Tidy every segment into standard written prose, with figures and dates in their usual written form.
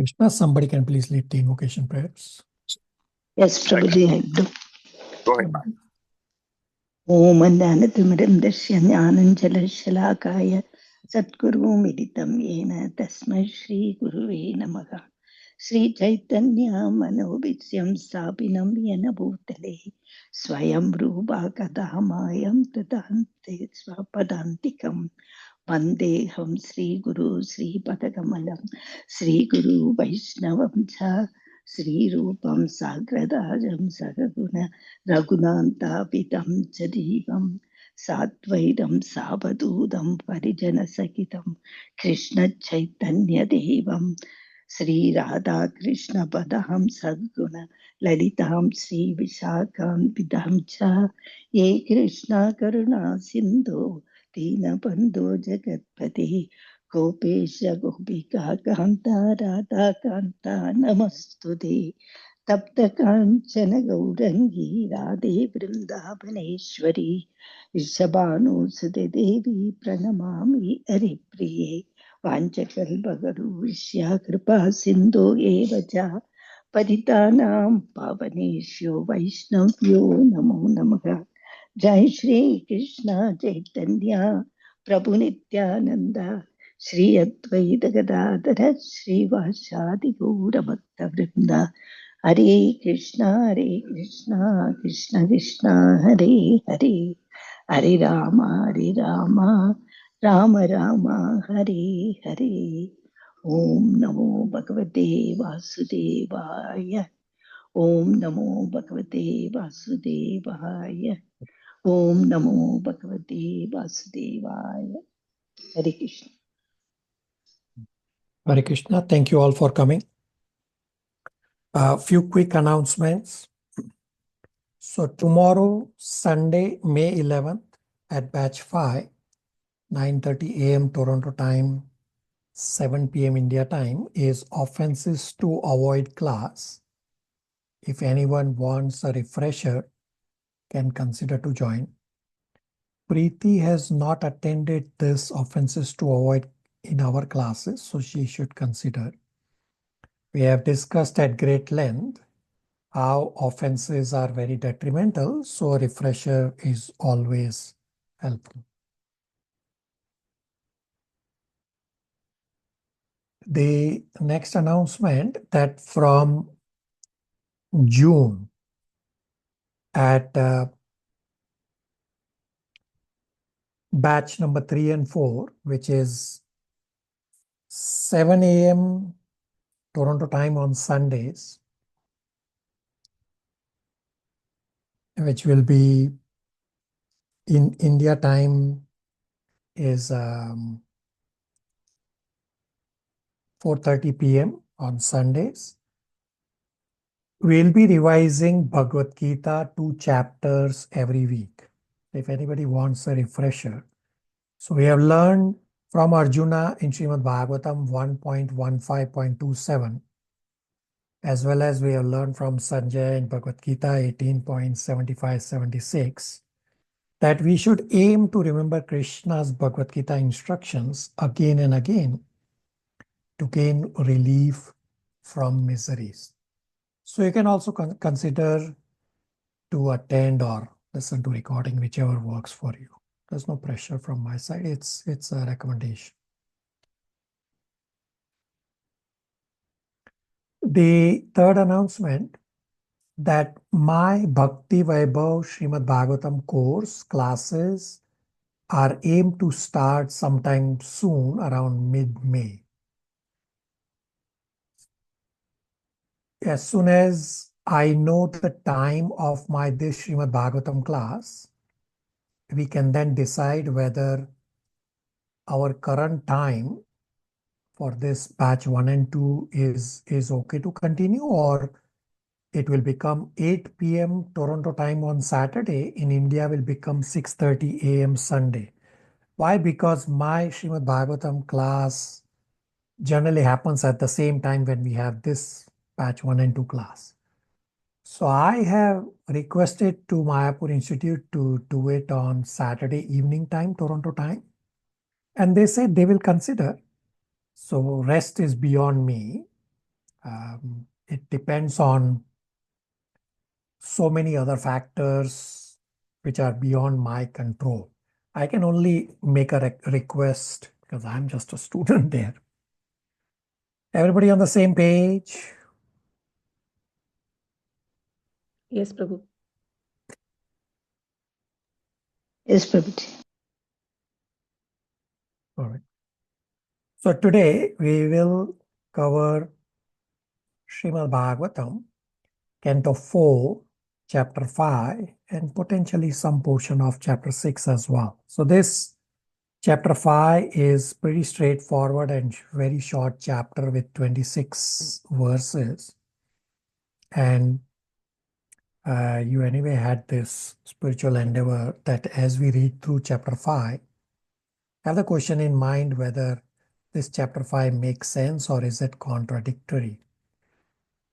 Krishna, somebody can please lead the invocation prayers. Yes, Prabhuji, I do. Go ahead, ma'am. Om Annanathamiram Dasya Jnananjalashalakaya Satguru Militam Yena Tasmai Shri Guruve Namaha Shri Chaitanya Manobhisyam Stapinam Yena Bhutale Swayam Rupa Kadamayam Tadante Swapadantikam Vandeham Sri Guru Sri Padakamalam Sri Guru Vaishnavam Cha Sri Rupam Sagradajam Sagaguna Raghunanta Pitam Chadivam Satvaitam Sabadudam Parijana Sakitam Krishna Chaitanya Devam Sri Radha Krishna Padaham Sadguna Lalitam Sri Vishakam Pidam Cha Ye Krishna Karuna Sindhu Dina Bandhu Jagatpati Gopesha Gopika Kanta Radha Kanta Namastude Tapta Kanchana Gaurangi Radhe Vrindavaneshwari Ishabhanu Sute Devi Pranamami Haripriye Vanchakalpagaru Vishya Kripa Sindhu Evacha Paditanam Pavaneshyo Vaishnavyo Namo Namaha Jai Shri Krishna Chaitanya Prabhu Nityananda Shri Advaita Gadadhara Shri Vasadi Gaura Bhakta Vrinda Hare Krishna Krishna Krishna Hare Hare Hare Rama Rama Rama Hare Hare Om Namo Bhagavate Vasudevaya Om Namo Bhagavate Vasudevaya Om Namo Bhagavate Vasudevaya. Hare Krishna. Hare Krishna. Thank you all for coming. A few quick announcements. So tomorrow, Sunday, May 11th at batch 5, 9:30 a.m. Toronto time, 7 p.m. India time is offenses to avoid class. If anyone wants a refresher, can consider to join. Preeti has not attended this offenses to avoid in our classes, so she should consider. We have discussed at great length how offenses are very detrimental, so a refresher is always helpful. The next announcement that from June at batch number 3 and 4, which is 7 a.m. Toronto time on Sundays, which will be in India time is 4:30 p.m. on Sundays. We'll be revising Bhagavad Gita 2 chapters every week. If anybody wants a refresher. So we have learned from Arjuna in Srimad Bhagavatam 1.15.27, as well as we have learned from Sanjay in Bhagavad Gita 18.75-76, that we should aim to remember Krishna's Bhagavad Gita instructions again and again to gain relief from miseries. So you can also consider to attend or listen to recording, whichever works for you. There's no pressure from my side. It's a recommendation. The third announcement that my Bhakti Vaibhav Srimad Bhagavatam course classes are aimed to start sometime soon, around mid-May. As soon as I know the time of this Srimad Bhagavatam class, we can then decide whether our current time for this batch 1 and 2 is okay to continue, or it will become 8 p.m. Toronto time on Saturday. In India will become 6:30 a.m. Sunday. Why? Because my Srimad Bhagavatam class generally happens at the same time when we have this batch 1 and 2 class. So I have requested to Mayapur Institute to do it on Saturday evening time, Toronto time. And they said they will consider. So rest is beyond me. It depends on so many other factors which are beyond my control. I can only make a request because I'm just a student there. Everybody on the same page? Yes, Prabhu. Yes, Prabhuji. All right. So today we will cover Srimad Bhagavatam, Canto 4, Chapter 5, and potentially some portion of Chapter 6 as well. So this Chapter 5 is pretty straightforward and very short chapter with 26 verses. And you anyway had this spiritual endeavor that as we read through Chapter 5, have the question in mind whether this Chapter 5 makes sense or is it contradictory.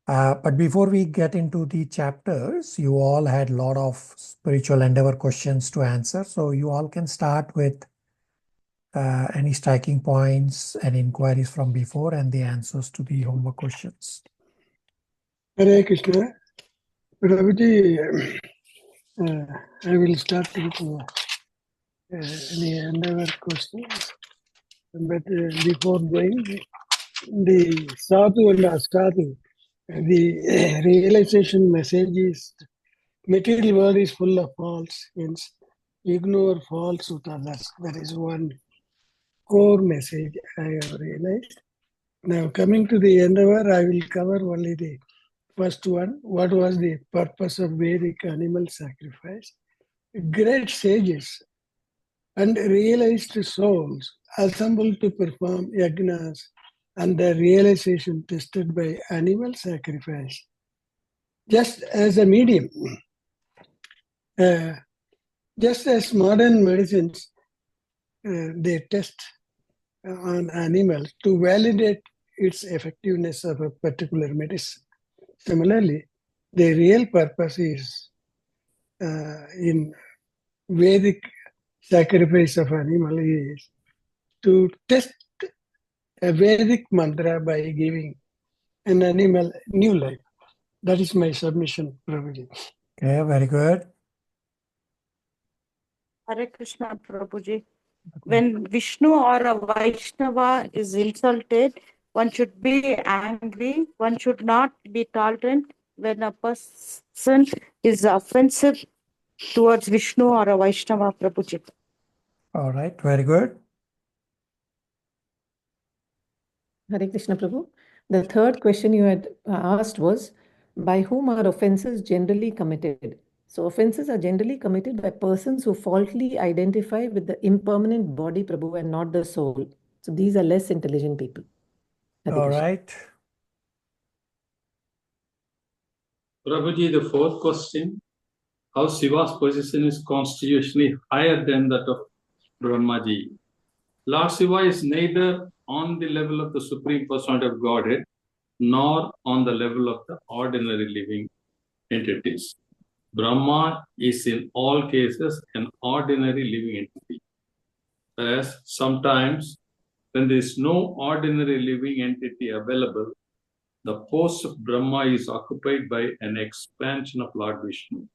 But before we get into the chapters, you all had a lot of spiritual endeavor questions to answer. So you all can start with any striking points and inquiries from before and the answers to the homework questions. Hare Krishna. Prabhuji, I will start with the endeavor questions. But before going, the sadhu and asadhu, the realization message is material world is full of faults, hence ignore faults with others. That is one core message I have realized. Now coming to the endeavor, I will cover only the first one. What was the purpose of Vedic animal sacrifice? Great sages and realized souls assembled to perform yagnas and their realization tested by animal sacrifice. Just as a medium, just as modern medicines, they test on animals to validate its effectiveness of a particular medicine. Similarly, the real purpose is in Vedic sacrifice of animal is to test a Vedic mantra by giving an animal new life. That is my submission, Prabhuji. Okay, very good. Hare Krishna, Prabhuji. When Vishnu or a Vaishnava is insulted, one should be angry. One should not be tolerant when a person is offensive towards Vishnu or a Vaishnava, Prabhuji. All right, very good. Hare Krishna, Prabhu. The third question you had asked was, by whom are offenses generally committed? So offenses are generally committed by persons who falsely identify with the impermanent body, Prabhu, and not the soul. So these are less intelligent people. Hare All Krishna. right. Prabhuji, the fourth question, how Siva's position is constitutionally higher than that of Brahmaji. Lord Siva is neither on the level of the Supreme Personality of Godhead nor on the level of the ordinary living entities. Brahma is in all cases an ordinary living entity. Whereas sometimes when there is no ordinary living entity available, the post of Brahma is occupied by an expansion of Lord Vishnu.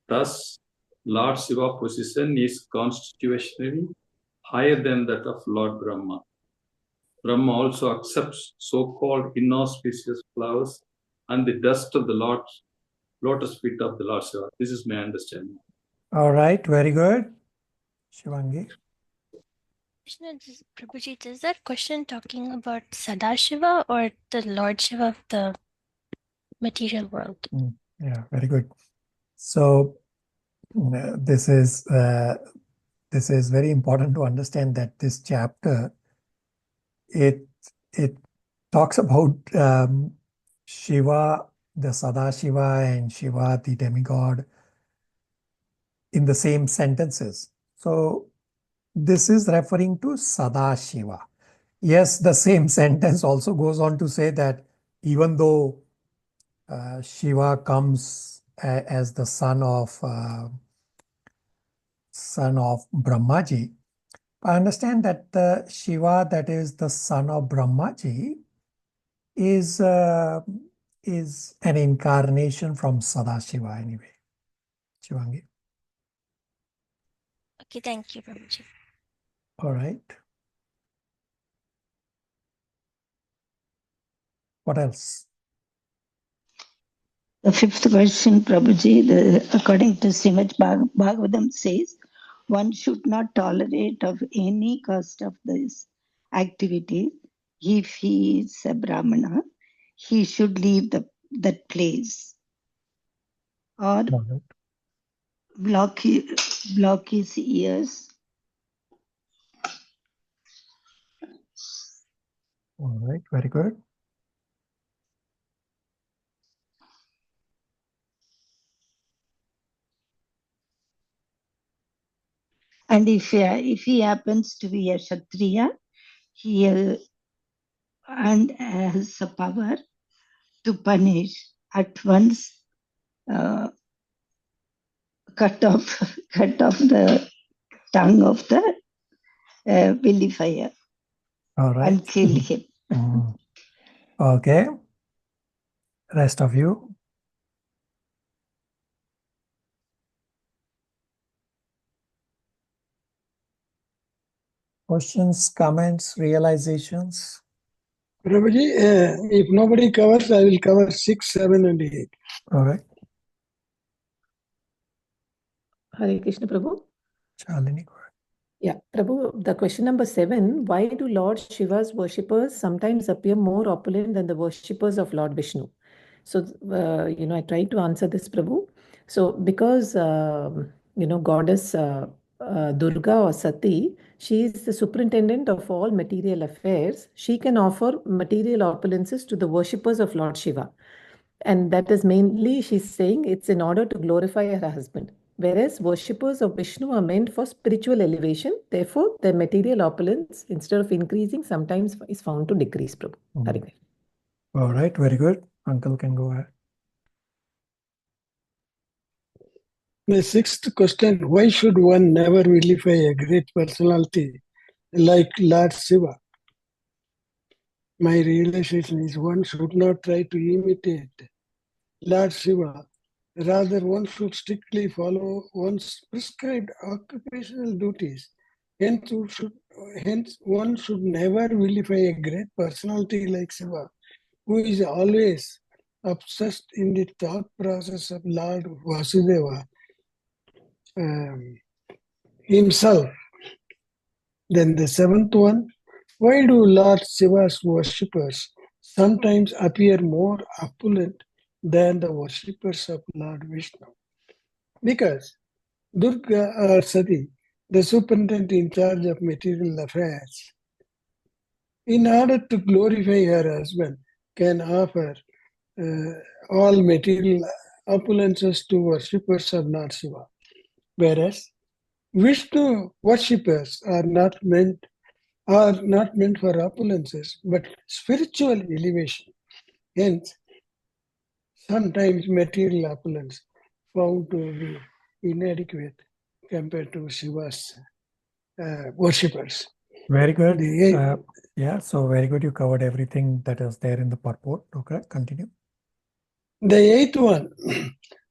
Thus, Lord Shiva position is constitutionally higher than that of Lord Brahma. Brahma also accepts so-called inauspicious flowers and the dust of the lotus feet of the Lord Shiva. This is my understanding. All right, very good. Shivangi. Prabhuji, is that question talking about Sadashiva or the Lord Shiva of the material world? Yeah, very good. So this is very important to understand that this chapter it talks about Shiva, the Sadashiva, and Shiva, the demigod, in the same sentences. So this is referring to Sadashiva. Yes, the same sentence also goes on to say that even though Shiva comes as the son of Brahmaji, I understand that the Shiva that is the son of Brahmaji is an incarnation from Sadashiva anyway. Shivangi. Okay, thank you, Prabhuji. All right. What else? The fifth question, Prabhuji, according to Srimad Bhagavatam says, one should not tolerate of any cost of this activity. If he is a Brahmana, he should leave that place or All right. block his ears. All right. Very good. And if he happens to be a Kshatriya, he and has the power to punish at once, cut off the tongue of the vilifier All right. and kill him. Okay. Rest of you. Questions, comments, realizations? Prabhuji, if nobody covers, I will cover 6, 7, and 8. All right. Hare Krishna, Prabhu. Shalini, go ahead. Yeah, Prabhu, the question number 7, why do Lord Shiva's worshippers sometimes appear more opulent than the worshippers of Lord Vishnu? So, I tried to answer this, Prabhu. So, because, goddess Durga or Sati, she is the superintendent of all material affairs. She can offer material opulences to the worshippers of Lord Shiva. And that is mainly, she's saying, it's in order to glorify her husband. Whereas worshippers of Vishnu are meant for spiritual elevation. Therefore, their material opulence, instead of increasing, sometimes is found to decrease, Prabhu. Hare Krishna. All right. Very good. Uncle can go ahead. The sixth question, why should one never vilify a great personality like Lord Siva? My realization is one should not try to imitate Lord Shiva. Rather, one should strictly follow one's prescribed occupational duties. Hence, one should never vilify a great personality like Siva, who is always obsessed in the thought process of Lord Vasudeva himself. Then the seventh one, why do Lord Shiva's worshippers sometimes appear more opulent than the worshippers of Lord Vishnu? Because Durga or Sati, the superintendent in charge of material affairs, in order to glorify her husband, can offer all material opulences to worshippers of Lord Shiva. Whereas Vishnu worshippers are not meant for opulences, but spiritual elevation. Hence, sometimes material opulence found to be inadequate compared to Shiva's worshippers. Very good. The Yeah, so very good. You covered everything that is there in the purport. Okay, continue. eighth one,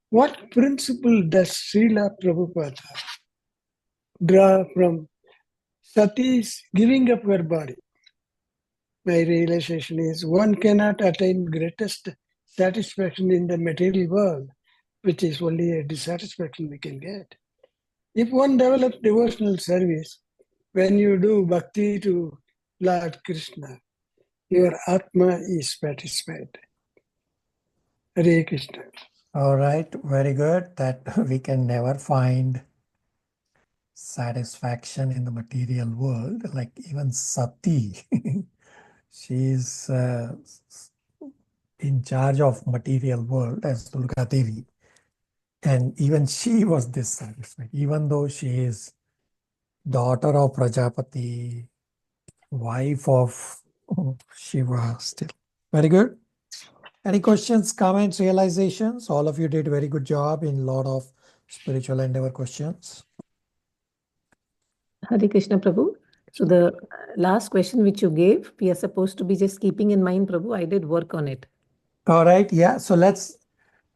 what principle does Srila Prabhupada draw from Sati's giving up her body? My realization is one cannot attain greatest satisfaction in the material world, which is only a dissatisfaction we can get. If one develops devotional service, when you do bhakti to Lord Krishna, your Atma is satisfied. Hare Krishna. All right, very good. That we can never find satisfaction in the material world, like even Sati. She's in charge of material world as Durga Devi. And even she was dissatisfied, even though she is daughter of Prajapati, wife of Shiva still. Very good. Any questions, comments, realizations? All of you did very good job in lot of spiritual endeavor questions. Hare Krishna, Prabhu. So the last question which you gave, we are supposed to be just keeping in mind, Prabhu. I did work on it. All right. Yeah. So let's,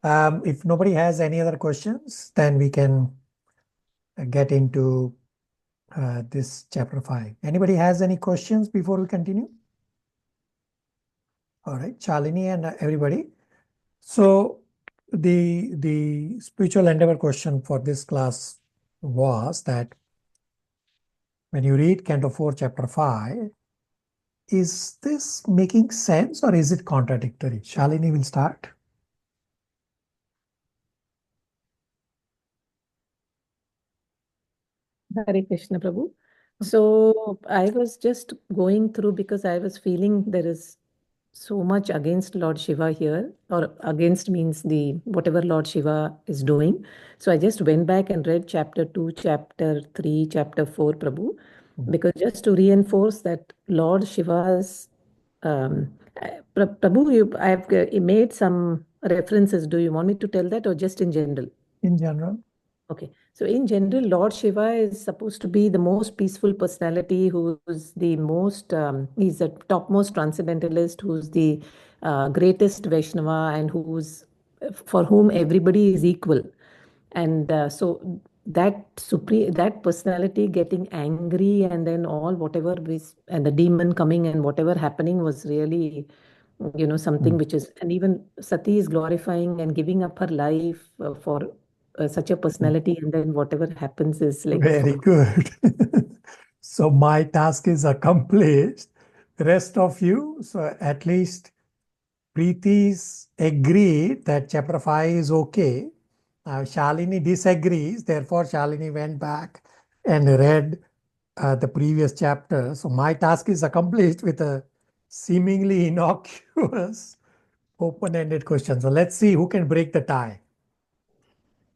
if nobody has any other questions, then we can get into this chapter 5. Anybody has any questions before we continue? All right, Shalini and everybody. So the spiritual endeavor question for this class was that when you read Canto 4, Chapter 5, is this making sense or is it contradictory? Shalini will start. Hare Krishna, Prabhu. So I was just going through because I was feeling there is so much against Lord Shiva here, or against means the whatever Lord Shiva is doing. So I just went back and read chapter 2, chapter 3, chapter 4, Prabhu, because just to reinforce that Lord Shiva's Prabhu, I've made some references. Do you want me to tell that or just in general? In general. Okay. So in general, Lord Shiva is supposed to be the most peaceful personality, who's the most, he's the topmost transcendentalist, who's the greatest Vaishnava, and for whom everybody is equal. And so that personality getting angry and then all whatever and the demon coming and whatever happening was really, something which is, and even Sati is glorifying and giving up her life for such a personality, and then whatever happens is like Very good. So my task is accomplished. The rest of you, so at least Preeti's agreed that chapter 5 is okay. Shalini disagrees, therefore Shalini went back and read the previous chapter. So my task is accomplished with a seemingly innocuous open-ended question. So let's see who can break the tie.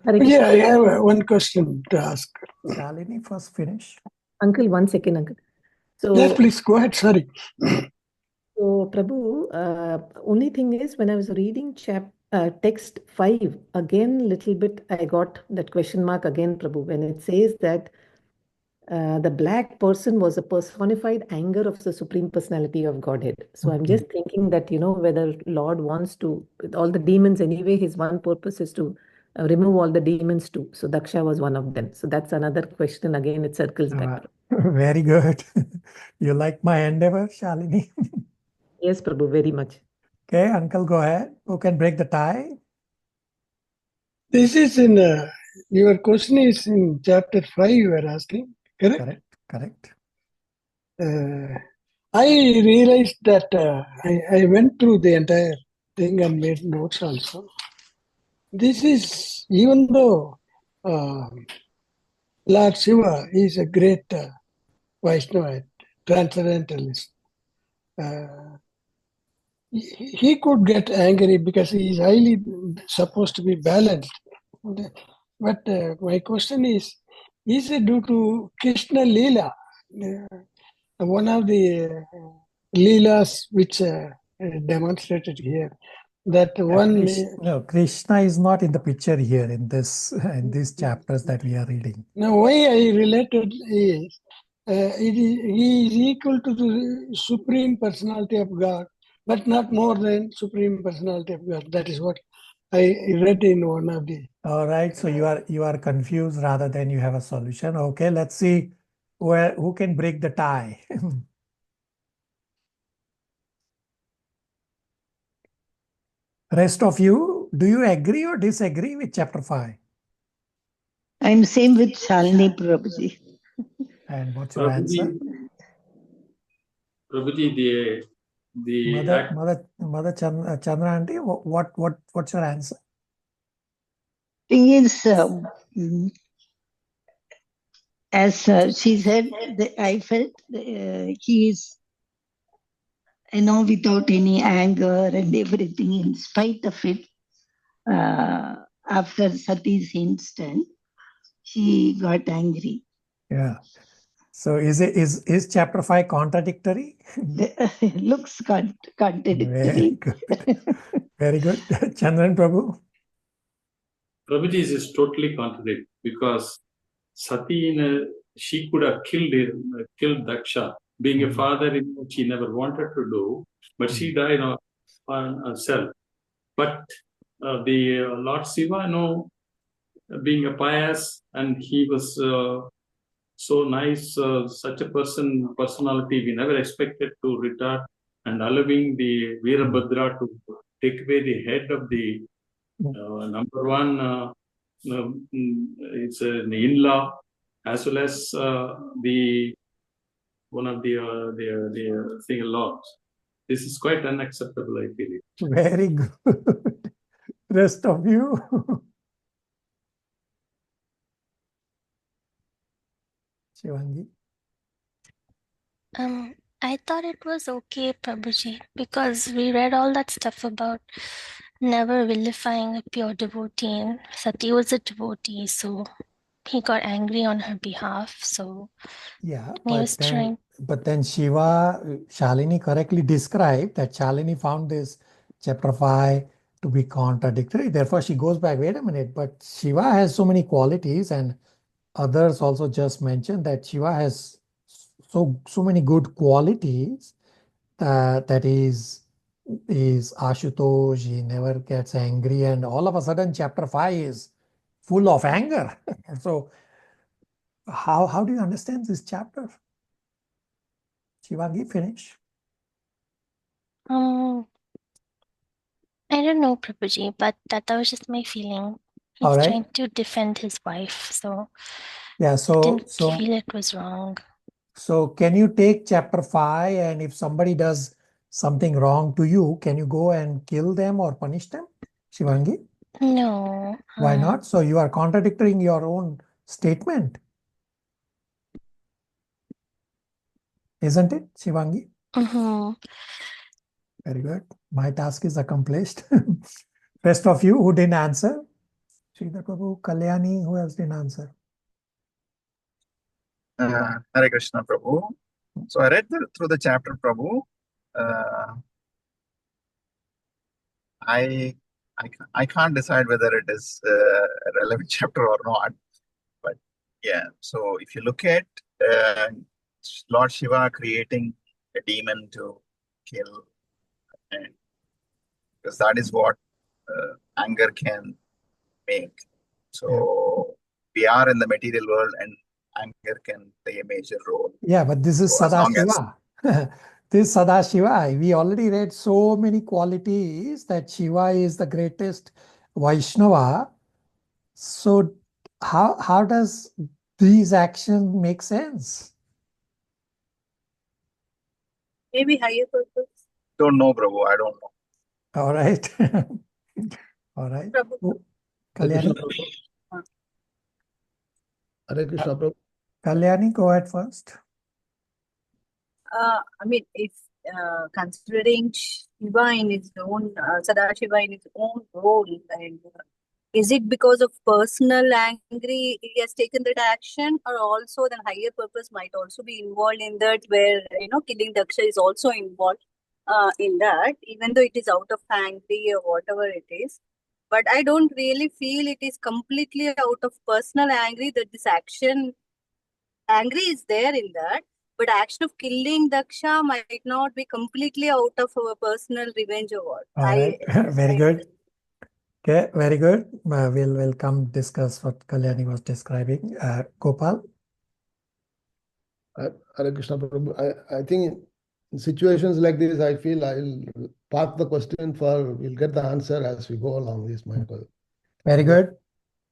Hare Yeah, Krishna. I have one question to ask. Shalini, first finish. Uncle, 1 second, Uncle. So, Yes, please go ahead. Sorry. So, Prabhu, only thing is when I was reading text 5, again, little bit, I got that question mark again, Prabhu, when it says that the black person was a personified anger of the Supreme Personality of Godhead. So I'm just thinking that, whether Lord wants to, with all the demons anyway, his one purpose is to remove all the demons too. So Daksha was one of them. So that's another question. Again, it circles back. Very good. You like my endeavor, Shalini? Yes, Prabhu, very much. Okay, Uncle, go ahead. Who can break the tie? This is in your question is in chapter 5 you are asking, correct? Correct. I realized that I went through the entire thing and made notes also. This is, even though Lord Shiva is a great Vaishnava, transcendentalist, he could get angry because he is highly supposed to be balanced. But my question is it due to Krishna Leela? One of the Leelas which demonstrated here, that one... No, Krishna is not in the picture here in these chapters that we are reading. Now, why I related is, he is equal to the Supreme Personality of God, but not more than Supreme Personality of God. That is what I read in one of the... All right, so you are confused rather than you have a solution. Okay, let's see who can break the tie. Rest of you, do you agree or disagree with chapter 5? I'm same with Shalini Prabhuji. And what's your answer? Prabhuji, Mother Chandra auntie, what's your answer? Thing is, as she said, I felt he is, without any anger and everything, in spite of it, after Sati's incident, he got angry. Yeah. So is chapter 5 contradictory? Looks contradictory. Very good. Very good. Chandran Prabhu? Prabhuji is totally contradictory because Sati she could have killed Daksha. Being a father, she never wanted to do, but she died on herself. But the Lord Siva, being a pious, and he was so nice, such a personality, we never expected to return, and allowing the Veerabhadra to take away the head of the number one, it's an in-law, as well as the one of the single laws. This is quite unacceptable, I feel it. Very good. Rest of you. Shivangi. I thought it was okay, Prabhuji, because we read all that stuff about never vilifying a pure devotee. And Sati was a devotee, so he got angry on her behalf. So Yeah, he was trying. but then Shiva, Shalini correctly described that Shalini found this chapter 5 to be contradictory. Therefore, she goes back, wait a minute, but Shiva has so many qualities, and others also just mentioned that Shiva has so many good qualities that is Ashutosh, he never gets angry, and all of a sudden chapter 5 is full of anger. So how do you understand this chapter? Shivangi, finish. I don't know, Prabhuji, but that was just my feeling. He's All right. trying to defend his wife, so Yeah, I so didn't feel it was wrong. so can you take chapter 5, and if somebody does something wrong to you, can you go and kill them or punish them, Shivangi? No. Why not? So you are contradicting your own statement, isn't it, Shivangi? Very good. My task is accomplished. Rest of you who didn't answer, Sridhar Prabhu, Kalyani, who else didn't answer? Hare Krishna, Prabhu. So I read through the chapter, Prabhu. I can't decide whether it is a relevant chapter or not. But yeah, so if you look at Lord Shiva creating a demon to kill, and because that is what anger can make. So we are in the material world, and anger can play a major role. Yeah, but this is Sadashiva. This is Sadashiva. We already read so many qualities that Shiva is the greatest Vaishnava. So how does these actions make sense? Maybe higher purpose. Don't know, Prabhu. I don't know. All right. All right. Prabhu. Kalyani? Hare Krishna, Prabhu. Kalyani, go ahead first. I mean, if considering Shiva in its own, Sadashiva in its own role, and is it because of personal angry he has taken that action, or also the higher purpose might also be involved in that, where killing Daksha is also involved in that, even though it is out of angry or whatever it is. But I don't really feel it is completely out of personal angry that this action, angry is there in that. But action of killing Daksha might not be completely out of our personal revenge or what. All right. Very good. Okay, very good. We'll come discuss what Kalyani was describing. Gopal? Hare Krishna, Prabhu. I think in situations like this, I feel I'll park the question we'll get the answer as we go along this, Michael. Very good.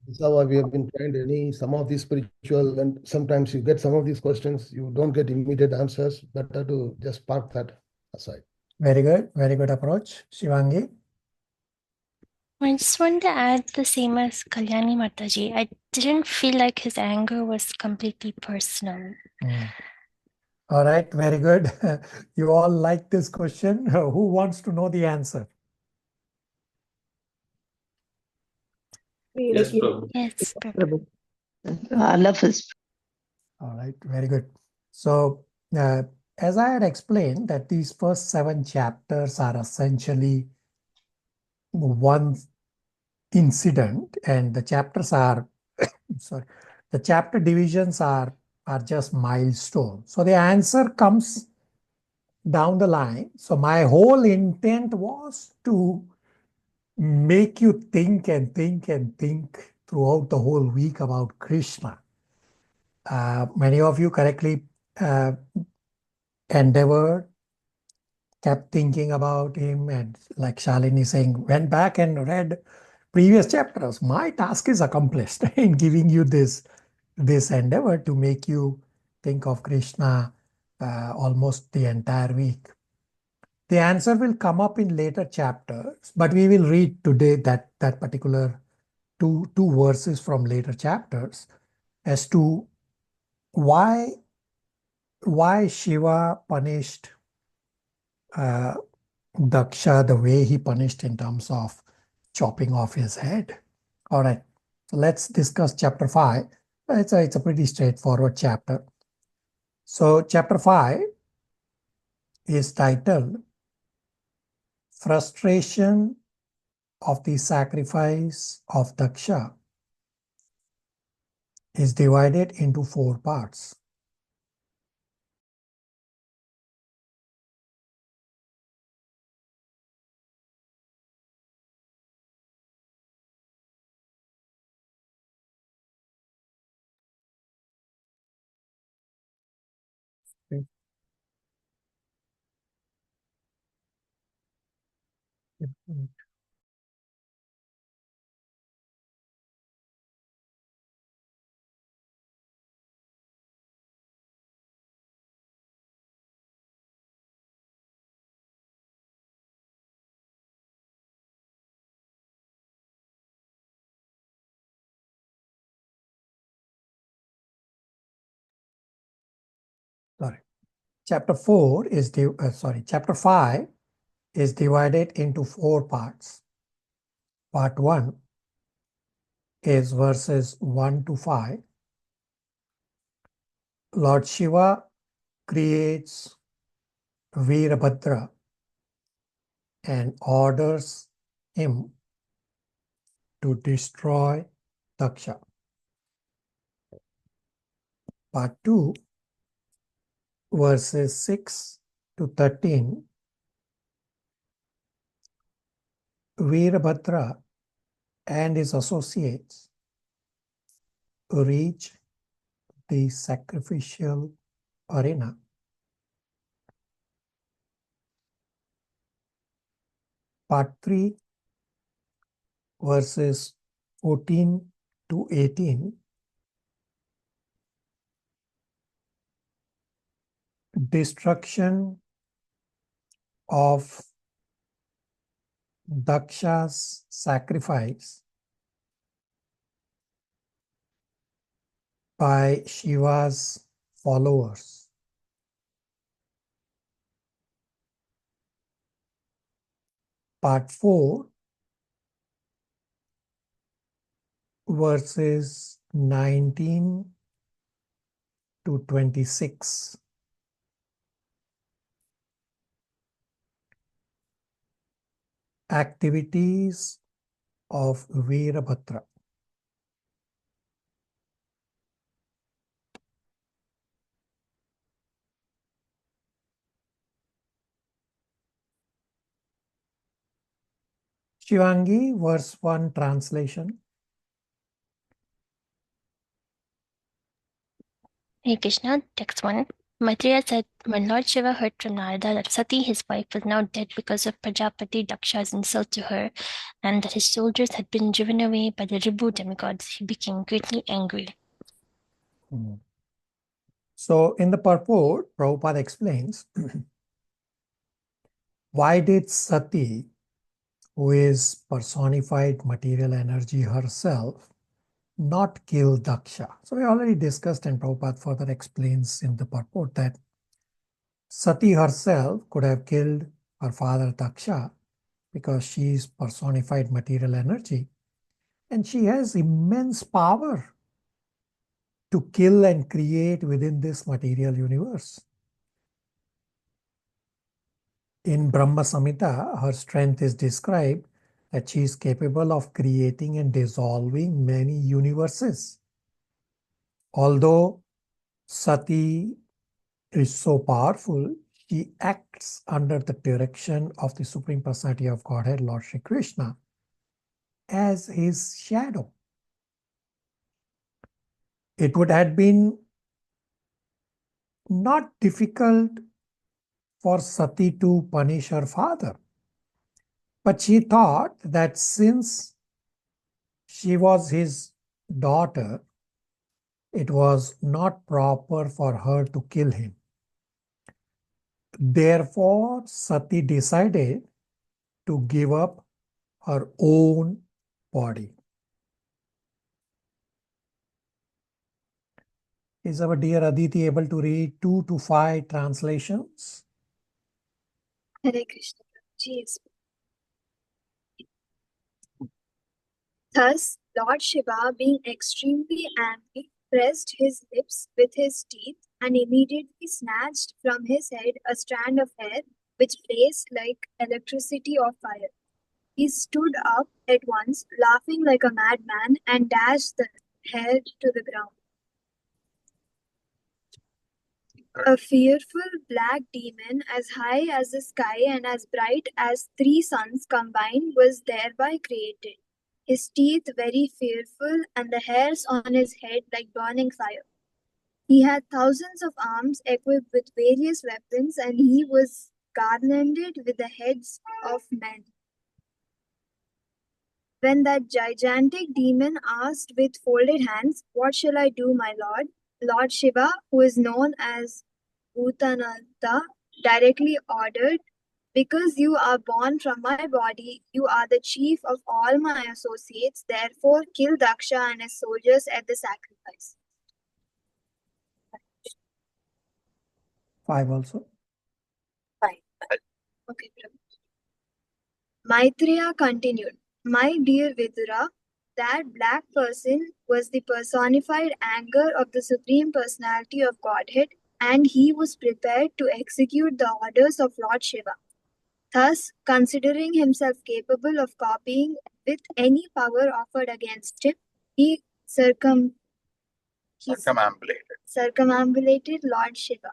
This is how we have been trying some of these spiritual, and sometimes you get some of these questions, you don't get immediate answers. Better to just park that aside. Very good. Very good approach. Shivangi? I just wanted to add the same as Kalyani Mataji. I didn't feel like his anger was completely personal. All right, very good. You all like this question. Who wants to know the answer? Yes, Prabhu. Yes, Prabhu. I love his. All right, very good. So, as I had explained, that these first 7 chapters are essentially one incident, and the chapters are, sorry, the chapter divisions are are just milestones. So the answer comes down the line. So my whole intent was to make you think and think and think throughout the whole week about Krishna. Many of you correctly endeavored, kept thinking about him, and like Shalini saying, went back and read previous chapters. My task is accomplished in giving you this endeavor to make you think of Krishna almost the entire week. The answer will come up in later chapters, but we will read today that particular two verses from later chapters as to why Shiva punished Daksha the way he punished in terms of chopping off his head. All right, so let's discuss chapter 5. It's a pretty straightforward chapter. So chapter 5 is titled Frustration of the Sacrifice of Daksha. Is divided into 4 parts. Sorry. Chapter 5 is divided into 4 parts. Part 1 is verses 1 to 5. Lord Shiva creates Veerabhadra and orders him to destroy Daksha. Part 2, verses 6 to 13. Veerabhadra and his associates reach the sacrificial arena. Part 3, verses 14 to 18. Destruction of Daksha's sacrifice by Shiva's followers. Part 4, verses 19 to 26. Activities of Veerabhadra. Shivangi, verse 1 translation. Hare Krishna, text 1. Maitreya said, when Lord Shiva heard from Narada that Sati, his wife, was now dead because of Prajapati Daksha's insult to her, and that his soldiers had been driven away by the Ribu demigods, he became greatly angry. So in the purport, Prabhupada explains, why did Sati, who is personified material energy herself, not kill Daksha? So we already discussed, and Prabhupada further explains in the purport that Sati herself could have killed her father Daksha because she is personified material energy and she has immense power to kill and create within this material universe. In Brahma Samhita, her strength is described that she is capable of creating and dissolving many universes. Although Sati is so powerful, she acts under the direction of the Supreme Personality of Godhead, Lord Shri Krishna, as his shadow. It would have been not difficult for Sati to punish her father. But she thought that since she was his daughter, it was not proper for her to kill him. Therefore, Sati decided to give up her own body. Is our dear Aditi able to read 2 to 5 translations? Hare Krishna. Yes. Thus, Lord Shiva, being extremely angry, pressed his lips with his teeth and immediately snatched from his head a strand of hair which blazed like electricity or fire. He stood up at once, laughing like a madman, and dashed the hair to the ground. A fearful black demon, as high as the sky and as bright as 3 suns combined, was thereby created. His teeth very fearful, and the hairs on his head like burning fire. He had thousands of arms equipped with various weapons, and he was garlanded with the heads of men. When that gigantic demon asked with folded hands, "What shall I do, my lord?" Lord Shiva, who is known as Bhutananta, directly ordered, "Because you are born from my body, you are the chief of all my associates, therefore kill Daksha and his soldiers at the sacrifice." 5 also. Fine. Okay, Prabhu. Maitreya continued, "My dear Vidura, that black person was the personified anger of the Supreme Personality of Godhead, and he was prepared to execute the orders of Lord Shiva. Thus, considering himself capable of copying with any power offered against him, he circumambulated Lord Shiva."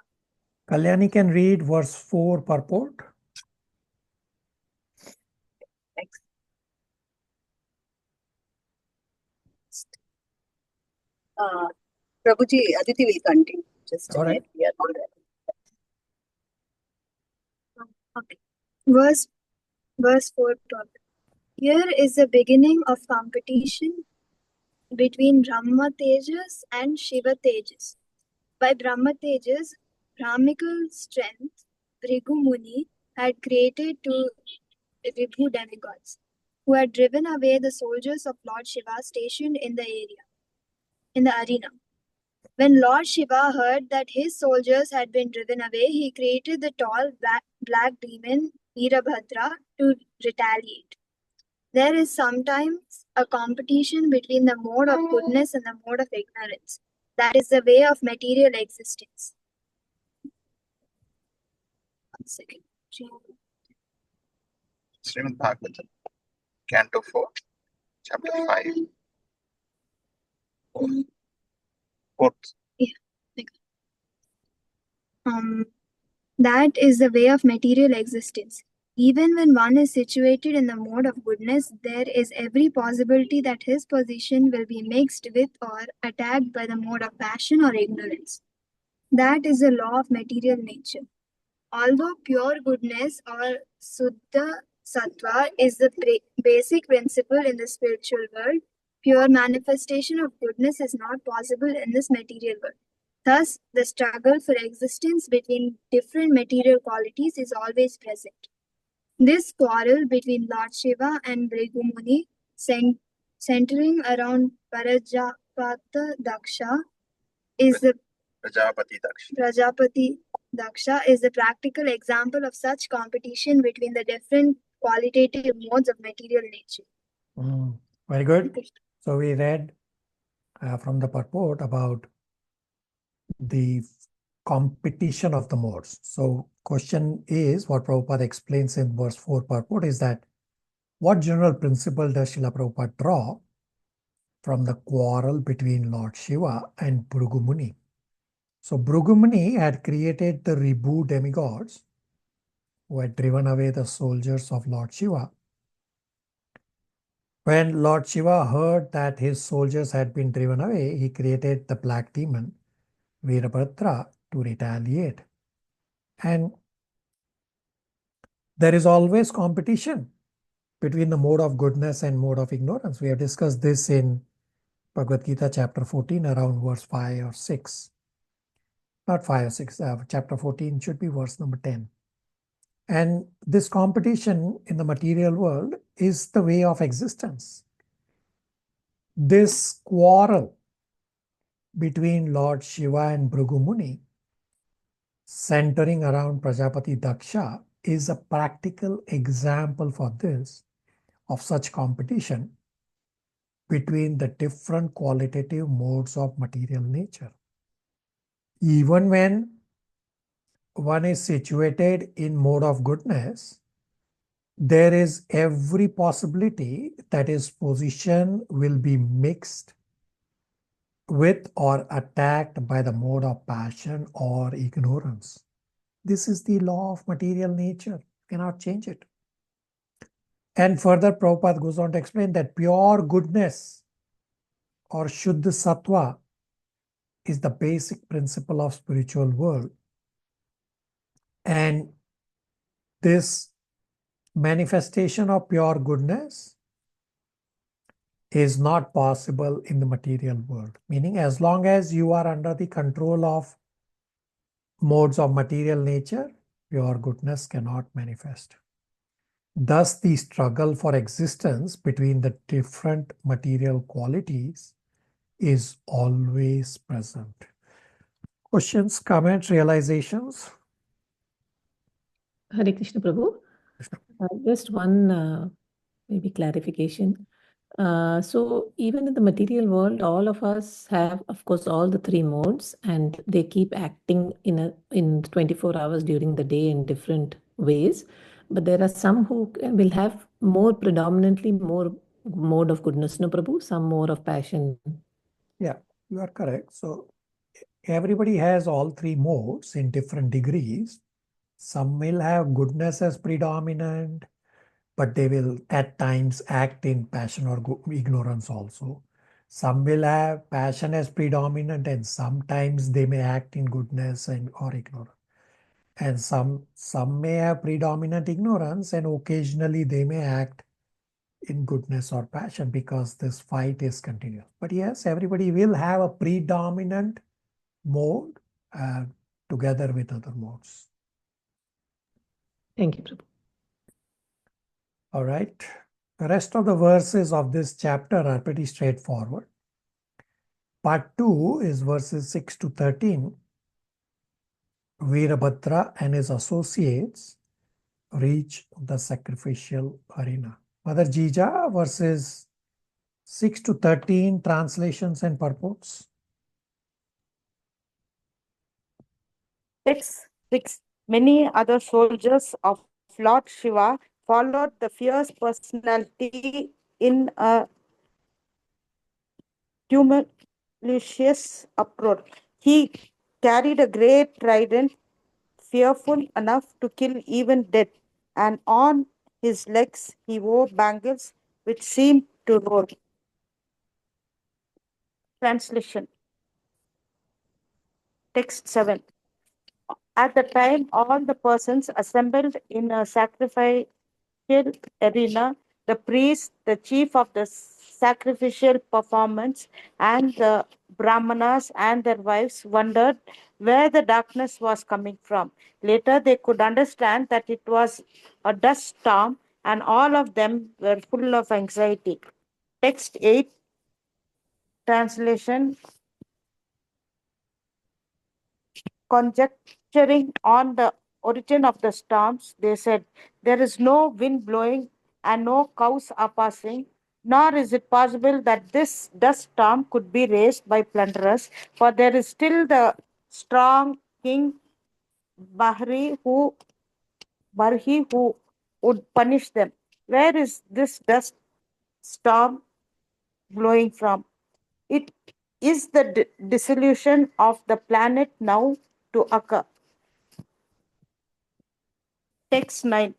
Kalyani can read verse 4 purport. Next. Prabhuji, Aditi will continue. Just All right. we are all ready. Okay. Verse 4. Here is the beginning of competition between Brahma Tejas and Shiva Tejas. By Brahma Tejas, Brahmical strength, Bhrigu Muni had created 2 Vibhu demigods, who had driven away the soldiers of Lord Shiva stationed in the arena. When Lord Shiva heard that his soldiers had been driven away, he created the tall black demon Veerabhadra to retaliate. There is sometimes a competition between the mode of goodness and the mode of ignorance. That is the way of material existence. 1 second. Srimad Bhagavatam, Canto 4, Chapter 5. Fourth. Yeah. That is the way of material existence. Even when one is situated in the mode of goodness, there is every possibility that his position will be mixed with or attacked by the mode of passion or ignorance. That is the law of material nature. Although pure goodness or Suddha Sattva is the basic principle in the spiritual world, pure manifestation of goodness is not possible in this material world. Thus, the struggle for existence between different material qualities is always present. This quarrel between Lord Shiva and Bhrigu Muni, centering around Prajapati Daksha, is the Prajapati Daksha is the practical example of such competition between the different qualitative modes of material nature. Very good. So we read from the purport about the competition of the modes. So question is, what Prabhupada explains in verse 4 purport is that what general principle does Srila Prabhupada draw from the quarrel between Lord Shiva and Bhrigu Muni? So Bhrugumuni had created the Ribhu demigods who had driven away the soldiers of Lord Shiva. When Lord Shiva heard that his soldiers had been driven away, he created the black demon Virabhadra to retaliate. And there is always competition between the mode of goodness and mode of ignorance. We have discussed this in Bhagavad Gita chapter 14 around verse 5 or 6. Not 5 or 6, chapter 14 should be verse number 10. And this competition in the material world is the way of existence. This quarrel between Lord Shiva and Bhrigu Muni, centering around Prajapati Daksha, is a practical example for this, of such competition between the different qualitative modes of material nature. Even when one is situated in mode of goodness, there is every possibility that his position will be mixed with or attacked by the mode of passion or ignorance. This is the law of material nature. You cannot change it. And further, Prabhupada goes on to explain that pure goodness or Shuddha Sattva is the basic principle of spiritual world. And this manifestation of pure goodness is not possible in the material world. Meaning, as long as you are under the control of modes of material nature, pure goodness cannot manifest. Thus, the struggle for existence between the different material qualities is always present. Questions, comments, realizations? Hare Krishna Prabhu. Just one maybe clarification. So even in the material world, all of us have, of course, all the three modes, and they keep acting in 24 hours during the day in different ways. But there are some who will have more predominantly more mode of goodness, no Prabhu, some more of passion. Yeah, you are correct. So everybody has all three modes in different degrees. Some will have goodness as predominant, but they will at times act in passion or ignorance also. Some will have passion as predominant, and sometimes they may act in goodness or ignorance. And some may have predominant ignorance, and occasionally they may act in goodness or passion, because this fight is continuous. But yes, everybody will have a predominant mode together with other modes. Thank you, Prabhu. All right. The rest of the verses of this chapter are pretty straightforward. Part 2 is verses 6 to 13. Virabhadra and his associates reach the sacrificial arena. Mother Jija, verses 6 to 13, translations and purports. Text 6. Many other soldiers of Lord Shiva followed the fierce personality in a tumultuous uproar. He carried a great trident, fearful enough to kill even death, and on his legs he wore bangles which seemed to roar. Translation. Text 7. At the time, all the persons assembled in a sacrificial arena, the priest, the chief of the sacrificial performance, and the brahmanas and their wives wondered where the darkness was coming from. Later, they could understand that it was a dust storm, and all of them were full of anxiety. Text 8, translation. Conjecturing on the origin of the storms, they said, there is no wind blowing and no cows are passing, nor is it possible that this dust storm could be raised by plunderers, for there is still the strong king Barhi who would punish them. Where is this dust storm blowing from? It is the dissolution of the planet now to occur? Text 9.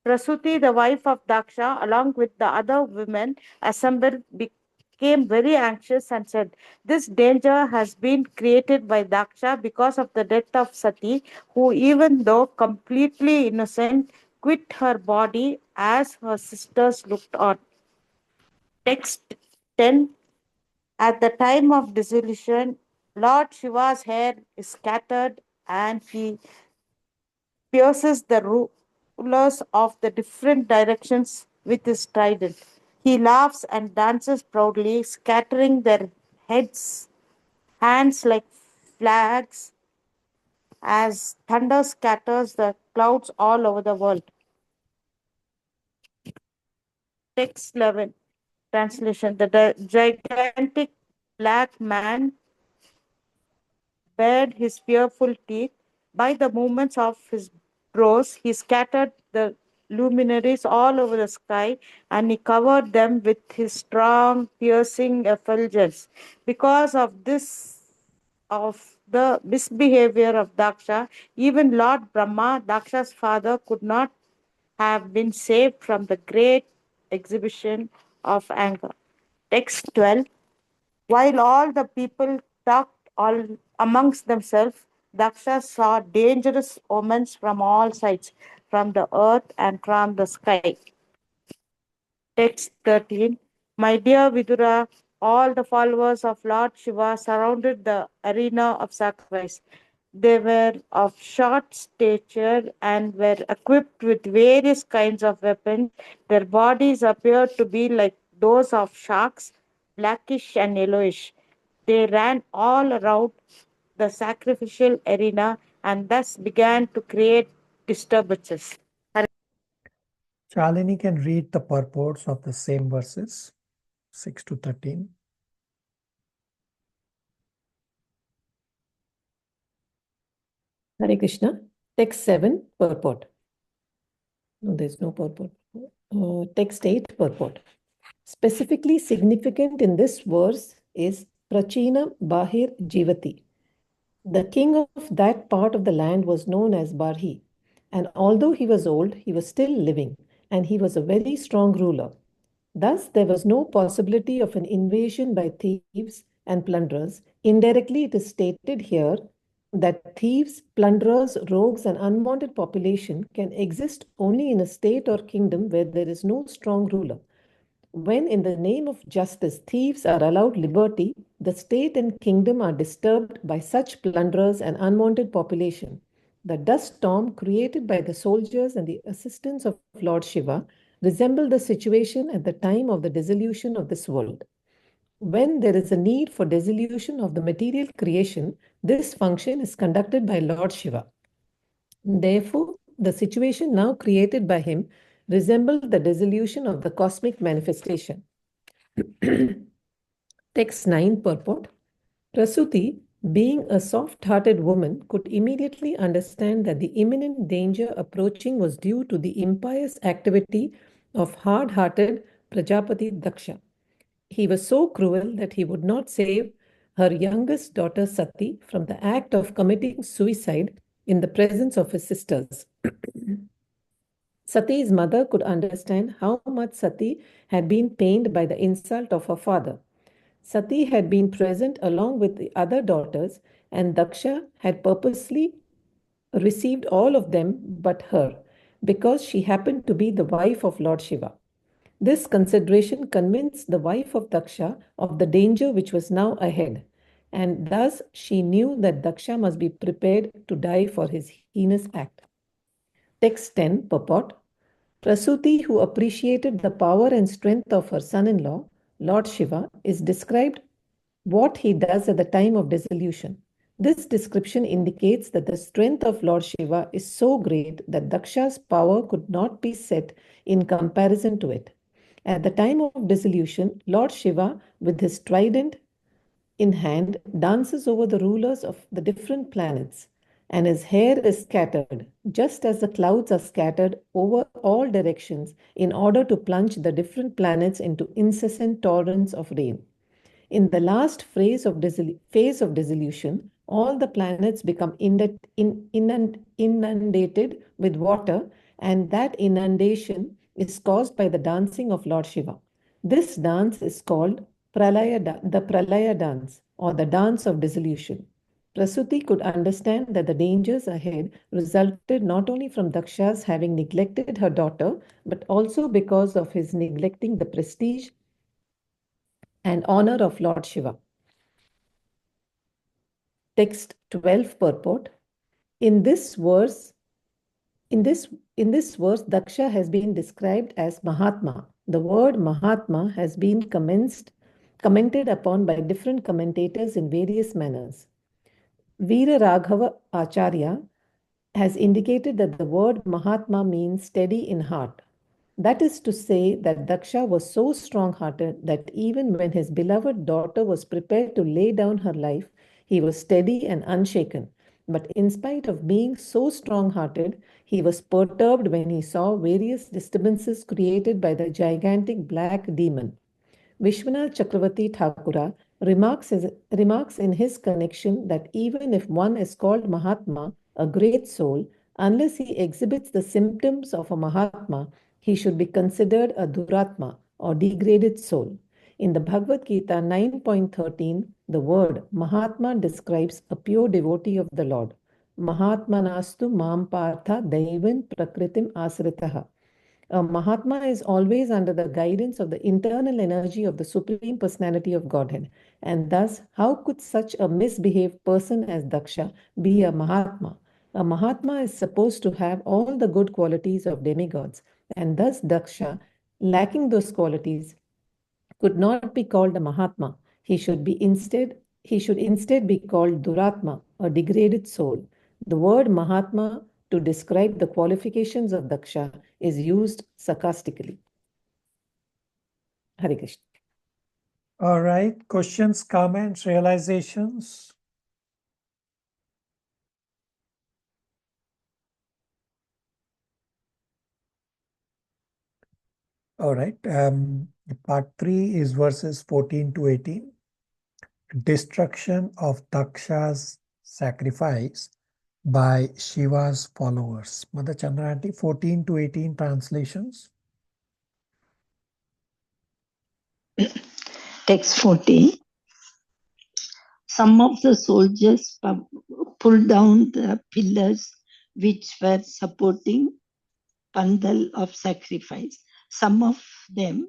Prasuti, the wife of Daksha, along with the other women assembled, became very anxious and said, "This danger has been created by Daksha because of the death of Sati, who, even though completely innocent, quit her body as her sisters looked on." Text 10. At the time of dissolution, Lord Shiva's hair is scattered and he pierces the rulers of the different directions with his trident. He laughs and dances proudly, scattering their hands like flags as thunder scatters the clouds all over the world. Text 11. Translation. The gigantic black man bared his fearful teeth. By the movements of his brows, he scattered the luminaries all over the sky, and he covered them with his strong, piercing effulgence. Because of the misbehavior of Daksha, even Lord Brahma, Daksha's father, could not have been saved from the great exhibition of anger. Text 12. While all the people talked all amongst themselves, Daksha saw dangerous omens from all sides, from the earth and from the sky. Text 13. My dear Vidura, all the followers of Lord Shiva surrounded the arena of sacrifice. They were of short stature and were equipped with various kinds of weapons. Their bodies appeared to be like those of sharks, blackish and yellowish. They ran all around the sacrificial arena and thus began to create disturbances. Shalini can read the purports of the same verses, 6 to 13. Hare Krishna. Text 7, purport. No, there's no purport. Text 8, purport. Specifically significant in this verse is Prachina Bahir Jivati. The king of that part of the land was known as Barhi, and although he was old, he was still living, and he was a very strong ruler. Thus, there was no possibility of an invasion by thieves and plunderers. Indirectly, it is stated here that thieves, plunderers, rogues, and unwanted population can exist only in a state or kingdom where there is no strong ruler. When, in the name of justice, thieves are allowed liberty, the state and kingdom are disturbed by such plunderers and unwanted population. The dust storm created by the soldiers and the assistants of Lord Shiva resemble the situation at the time of the dissolution of this world. When there is a need for dissolution of the material creation, this function is conducted by Lord Shiva. Therefore, the situation now created by him resembled the dissolution of the cosmic manifestation. Text 9, purport. Prasuti, being a soft-hearted woman, could immediately understand that the imminent danger approaching was due to the impious activity of hard-hearted Prajapati Daksha. He was so cruel that he would not save her youngest daughter Sati from the act of committing suicide in the presence of his sisters. Sati's mother could understand how much Sati had been pained by the insult of her father. Sati had been present along with the other daughters, and Daksha had purposely received all of them but her, because she happened to be the wife of Lord Shiva. This consideration convinced the wife of Daksha of the danger which was now ahead, and thus she knew that Daksha must be prepared to die for his heinous act. Text 10, purport. Prasuti, who appreciated the power and strength of her son-in-law, Lord Shiva, is described what he does at the time of dissolution. This description indicates that the strength of Lord Shiva is so great that Daksha's power could not be set in comparison to it. At the time of dissolution, Lord Shiva, with his trident in hand, dances over the rulers of the different planets, and his hair is scattered, just as the clouds are scattered over all directions in order to plunge the different planets into incessant torrents of rain. In the last phase of dissolution, all the planets become inundated with water, and that inundation is caused by the dancing of Lord Shiva. This dance is called the Pralaya dance, or the dance of dissolution. Prasuti could understand that the dangers ahead resulted not only from Daksha's having neglected her daughter, but also because of his neglecting the prestige and honor of Lord Shiva. Text 12 purport. In this verse, Daksha has been described as Mahatma. The word Mahatma has been commented upon by different commentators in various manners. Veera Raghava Acharya has indicated that the word Mahatma means steady in heart. That is to say that Daksha was so strong-hearted that even when his beloved daughter was prepared to lay down her life, he was steady and unshaken. But in spite of being so strong-hearted, he was perturbed when he saw various disturbances created by the gigantic black demon. Vishwanath Chakravarti Thakura remarks in his connection that even if one is called Mahatma, a great soul, unless he exhibits the symptoms of a Mahatma, he should be considered a Duratma, or degraded soul. In the Bhagavad Gita 9.13, the word Mahatma describes a pure devotee of the Lord. Mahatmanastu mam partha daivan prakritim asritaha. A Mahatma is always under the guidance of the internal energy of the Supreme Personality of Godhead. And thus, how could such a misbehaved person as Daksha be a Mahatma? A Mahatma is supposed to have all the good qualities of demigods, and thus Daksha, lacking those qualities, could not be called a Mahatma. He should instead be called Duratma, a degraded soul. The word Mahatma to describe the qualifications of Daksha is used sarcastically. Hare Krishna. All right. Questions, comments, realizations? All right. Part 3 is verses 14 to 18. Destruction of Daksha's sacrifice by Shiva's followers. Mother Chandranti, 14 to 18 translations. Text 14. Some of the soldiers pulled down the pillars which were supporting pandal of sacrifice. Some of them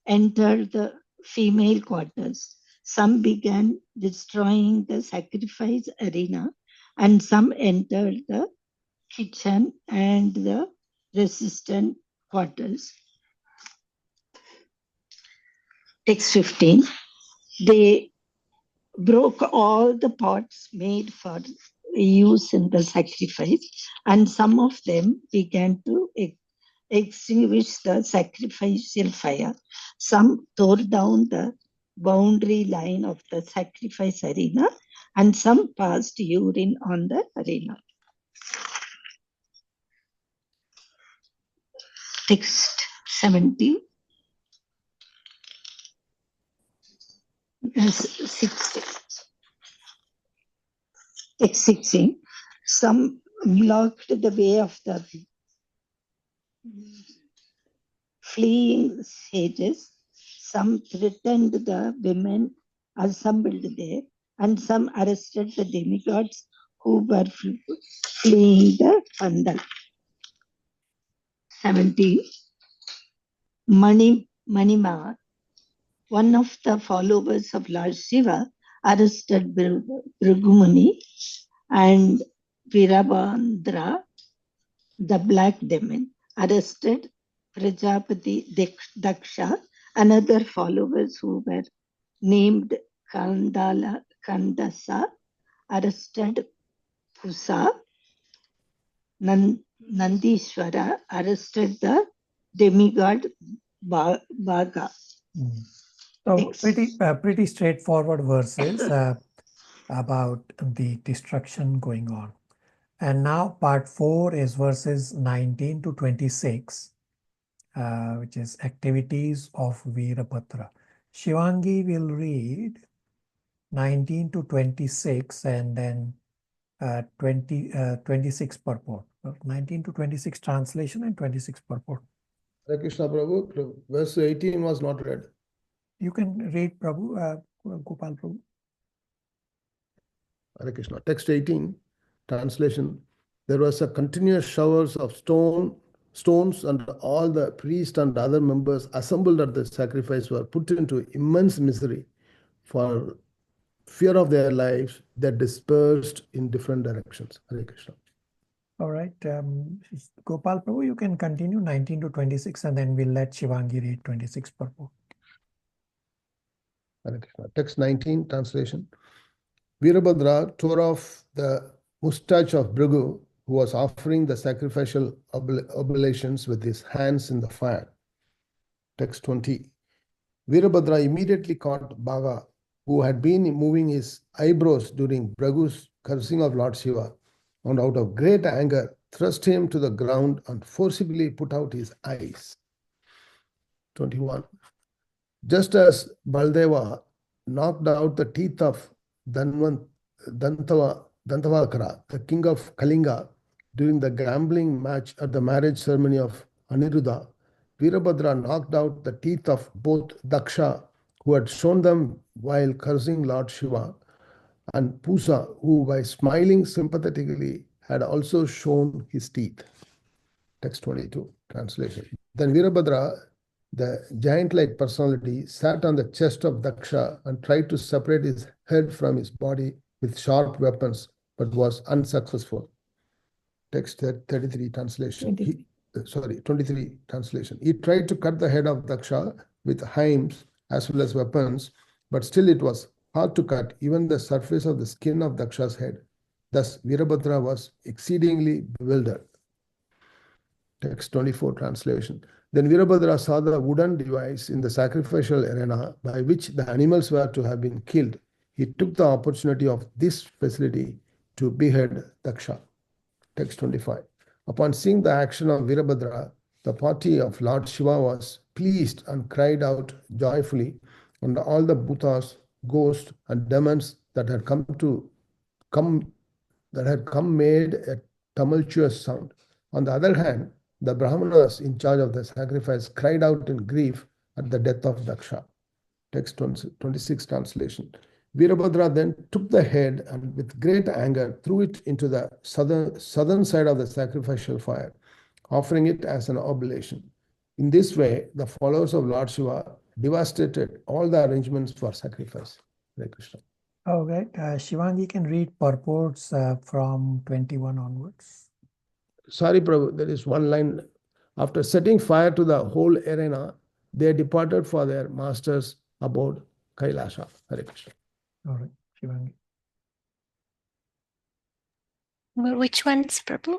entered the female quarters. Some began destroying the sacrifice arena, and some entered the kitchen and the resistant quarters. Text 15. They broke all the pots made for use in the sacrifice, and some of them began to extinguish the sacrificial fire. Some tore down the boundary line of the sacrifice arena, and some passed urine on the arena. Text 17. 16. Text 16. Some blocked the way of the fleeing sages. Some threatened the women assembled there, and some arrested the demigods who were fleeing the pandal. 17. Manima, one of the followers of Lord Shiva, arrested Brigumani and Virabandra, the black demon, arrested Prajapati Daksha, another followers who were named Kandasa, arrested Pusa, Nandishwara, arrested the demigod Bhaga. So pretty straightforward verses about the destruction going on. And now part 4 is verses 19 to 26, which is activities of Virabhadra. Shivangi will read 19 to 26 and then 26 purport. 19 to 26 translation and 26 purport. Hare Krishna Prabhu, verse 18 was not read. You can read, Prabhu, Gopal Prabhu. Hare Krishna. Text 18, translation. There was a continuous showers of stones, and all the priests and other members assembled at the sacrifice were put into immense misery. For fear of their lives, they dispersed in different directions. Hare Krishna. All right. Gopal Prabhu, you can continue 19 to 26 and then we'll let Shivangi read 26 purport. Hare Krishna. Text 19, translation. Virabhadra tore off the mustache of Bhrigu, who was offering the sacrificial oblations with his hands in the fire. Text 20. Virabhadra immediately caught Bhaga, who had been moving his eyebrows during Bhrigu's cursing of Lord Shiva, and out of great anger thrust him to the ground and forcibly put out his eyes. 21. Just as Baldeva knocked out the teeth of Dantavakra, the king of Kalinga, during the gambling match at the marriage ceremony of Aniruddha, Virabhadra knocked out the teeth of both Daksha, who had shown them while cursing Lord Shiva, and Pusa, who by smiling sympathetically had also shown his teeth. Text 22, translation. Then Virabhadra, the giant-like personality, sat on the chest of Daksha and tried to separate his head from his body with sharp weapons, but was unsuccessful. Text 33, translation. 23, translation. He tried to cut the head of Daksha with haims as well as weapons, but still it was hard to cut even the surface of the skin of Daksha's head. Thus, Virabhadra was exceedingly bewildered. Text 24, translation. Then Virabhadra saw the wooden device in the sacrificial arena by which the animals were to have been killed. He took the opportunity of this facility to behead Daksha. Text 25. Upon seeing the action of Virabhadra, the party of Lord Shiva was pleased and cried out joyfully, and all the bhutas, ghosts, and demons that had come made a tumultuous sound. On the other hand, the Brahmanas in charge of the sacrifice cried out in grief at the death of Daksha. Text 26, translation. Virabhadra then took the head and with great anger threw it into the southern side of the sacrificial fire, offering it as an oblation. In this way, the followers of Lord Shiva devastated all the arrangements for sacrifice. Hare Krishna. Okay, Shivangi can read purports from 21 onwards. Sorry, Prabhu, there is one line. After setting fire to the whole arena, they departed for their masters abode Kailasha. Hare Krishna. All right, Shivangi. Which ones, Prabhu?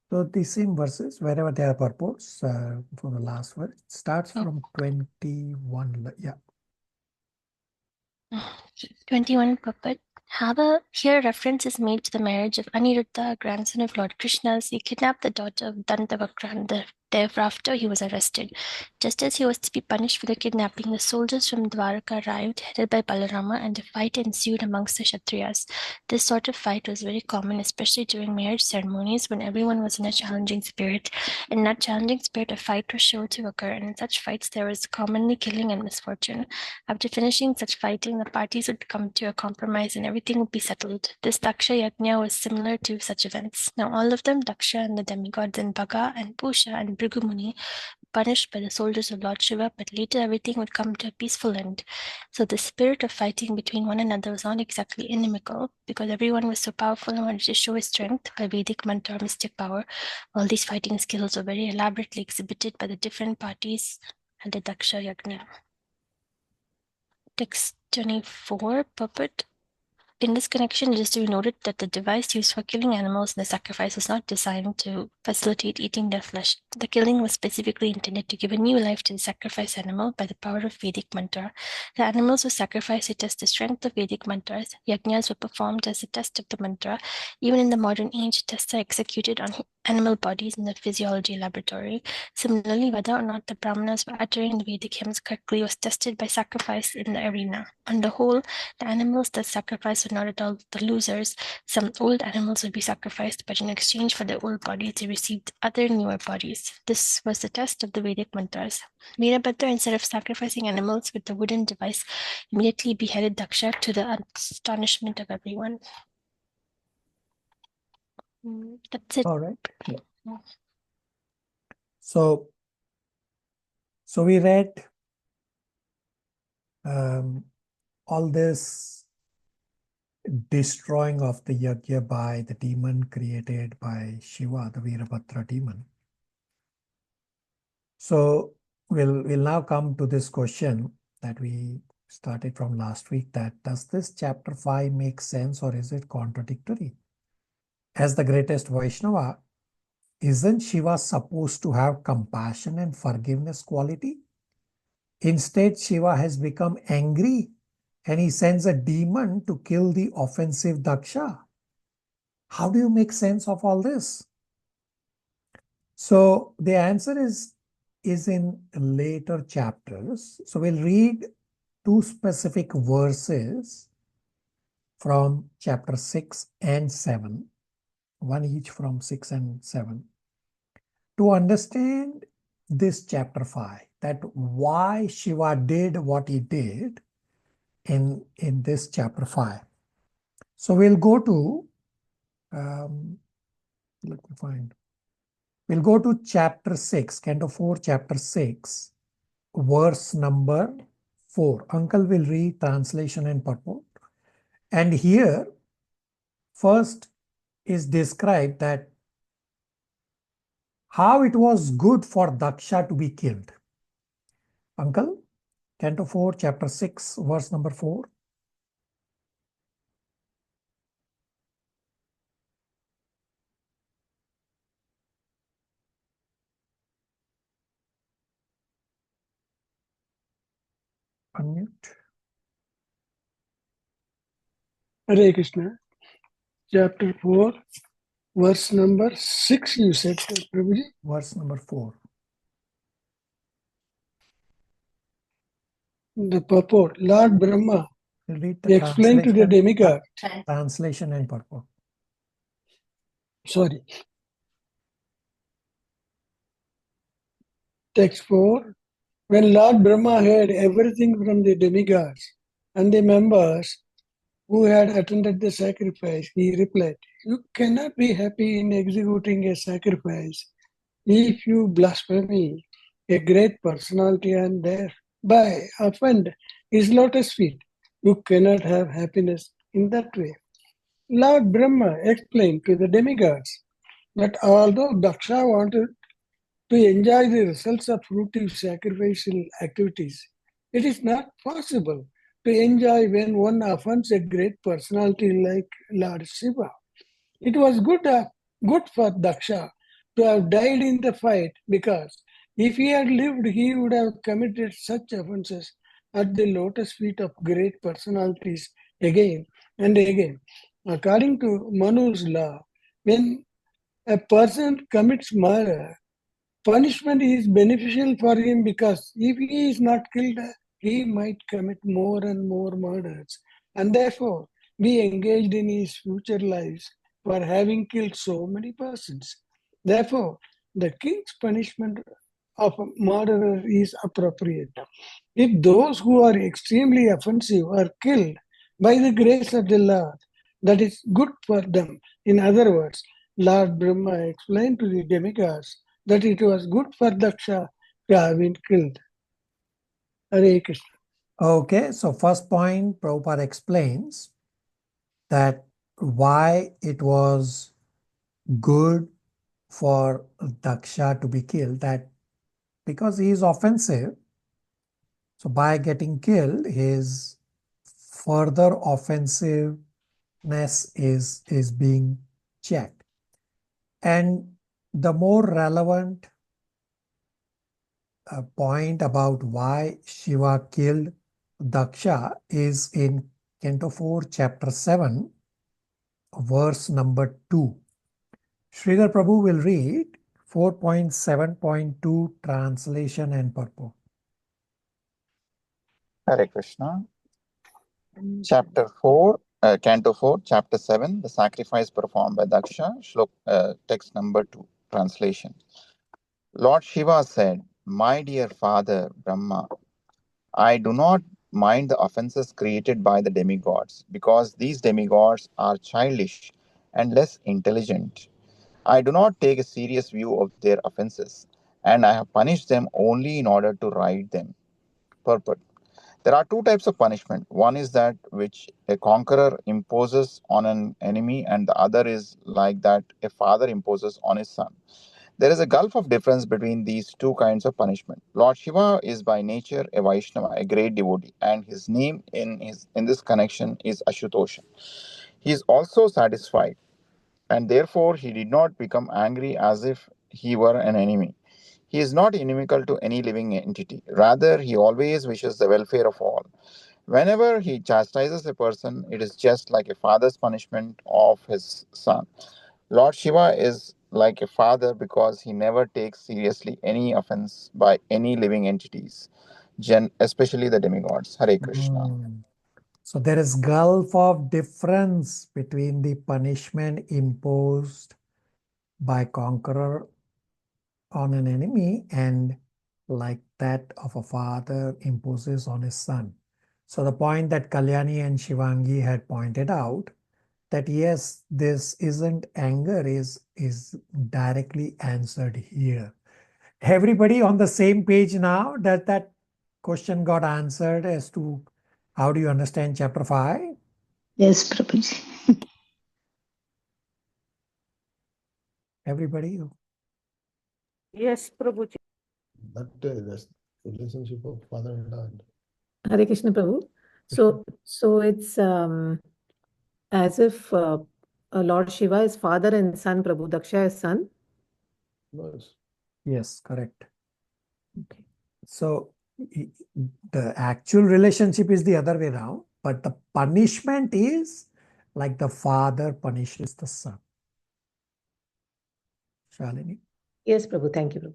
So the same verses, wherever there are purports, for the last verse, it starts from 21. Yeah. 21 purport. Here reference is made to the marriage of Aniruddha, grandson of Lord Krishna. He kidnapped the daughter of Dantavakra, and thereafter he was arrested. Just as he was to be punished for the kidnapping, the soldiers from Dwarka arrived, headed by Balarama, and a fight ensued amongst the Kshatriyas. This sort of fight was very common, especially during marriage ceremonies when everyone was in a challenging spirit. In that challenging spirit, a fight was sure to occur, and in such fights there was commonly killing and misfortune. After finishing such fighting, the parties would come to a compromise and everything would be settled. This Daksha Yajna was similar to such events. Now all of them, Daksha and the demigods and Bhaga and Pusha and Bhrigu Muni, punished by the soldiers of Lord Shiva, but later everything would come to a peaceful end. So the spirit of fighting between one another was not exactly inimical, because everyone was so powerful and wanted to show his strength by Vedic mantra, mystic power. All these fighting skills were very elaborately exhibited by the different parties at the Daksha Yajna. Text 24, puppet. In this connection, it is to be noted that the device used for killing animals in the sacrifice was not designed to facilitate eating their flesh. The killing was specifically intended to give a new life to the sacrifice animal by the power of Vedic mantra. The animals were sacrificed to test the strength of Vedic mantras. Yajnas were performed as a test of the mantra. Even in the modern age, tests are executed on animal bodies in the physiology laboratory. Similarly, whether or not the Brahmanas were uttering the Vedic hymns correctly was tested by sacrifice in the arena. On the whole, the animals that sacrificed were not at all the losers. Some old animals would be sacrificed, but in exchange for their old bodies, they received other newer bodies. This was the test of the Vedic mantras. Veerabhadra, instead of sacrificing animals with the wooden device, immediately beheaded Daksha to the astonishment of everyone. That's it. All right. Yeah. So we read all this destroying of the yajna by the demon created by Shiva, the Veerabhadra demon. So we'll now come to this question that we started from last week, that does this chapter 5 make sense or is it contradictory? As the greatest Vaishnava, isn't Shiva supposed to have compassion and forgiveness quality? Instead, Shiva has become angry and he sends a demon to kill the offensive Daksha. How do you make sense of all this? So the answer is in later chapters. So we'll read 2 specific verses from chapter 6 and 7, one each from 6 and 7, to understand this chapter 5, that why Shiva did what he did in this chapter 5. So we'll go to, let me find. We'll go to chapter 6, Canto 4, chapter 6, verse number 4. Uncle will read translation and purport. And here, first is described that how it was good for Daksha to be killed. Uncle, Canto 4, chapter 6, verse number 4. Unmute. Hare Krishna. Chapter 4, verse number 6, you said, Prabhuji? Verse number 4. The purport. Lord Brahma Read the explained to the demigod. Translation and purport. Sorry. Text 4. When Lord Brahma heard everything from the demigods and the members who had attended the sacrifice, he replied, "You cannot be happy in executing a sacrifice if you blaspheme a great personality and thereby offend his lotus feet. You cannot have happiness in that way." Lord Brahma explained to the demigods that although Daksha wanted to enjoy the results of fruitive sacrificial activities, it is not possible to enjoy when one offends a great personality like Lord Siva. It was good for Daksha to have died in the fight, because if he had lived, he would have committed such offenses at the lotus feet of great personalities again and again. According to Manu's law, when a person commits murder, punishment is beneficial for him, because if he is not killed, he might commit more and more murders and therefore be engaged in his future lives for having killed so many persons. Therefore, the king's punishment of a murderer is appropriate. If those who are extremely offensive are killed by the grace of the Lord, that is good for them. In other words, Lord Brahma explained to the demigods that it was good for Daksha to have been killed. Hare Krishna. Okay, so first point, Prabhupada explains that why it was good for Daksha to be killed, that because he is offensive, so by getting killed, his further offensiveness is being checked. And the more relevant point about why Shiva killed Daksha is in Canto 4, chapter 7, verse number 2. Sridhar Prabhu will read 4.7.2 translation and purport. Hare Krishna. Chapter 4, Canto 4, Chapter 7, the sacrifice performed by Daksha, text number 2, translation. Lord Shiva said, "My dear father, Brahma, I do not mind the offenses created by the demigods, because these demigods are childish and less intelligent. I do not take a serious view of their offenses, and I have punished them only in order to right them." Purport. There are two types of punishment. One is that which a conqueror imposes on an enemy, and the other is like that a father imposes on his son. There is a gulf of difference between these two kinds of punishment. Lord Shiva is by nature a Vaishnava, a great devotee, and his name in this connection is Ashutosha. He is also satisfied, and therefore he did not become angry as if he were an enemy. He is not inimical to any living entity. Rather, he always wishes the welfare of all. Whenever he chastises a person, it is just like a father's punishment of his son. Lord Shiva is like a father because he never takes seriously any offense by any living entities, especially the demigods. Hare Krishna. So there is gulf of difference between the punishment imposed by conqueror on an enemy and like that of a father imposes on his son. So the point that Kalyani and Shivangi had pointed out, that yes, this isn't anger, is directly answered here. Everybody on the same page now? That question got answered as to how do you understand chapter 5? Yes, Prabhuji. Everybody? Yes, Prabhuji. That's the relationship of father and son. Hare Krishna Prabhu. So it's as if Lord Shiva is father and son, Prabhu. Daksha is son. Yes. Yes, correct. Okay. So the actual relationship is the other way around, but the punishment is like the father punishes the son. Shalini? Yes, Prabhu. Thank you, Prabhu.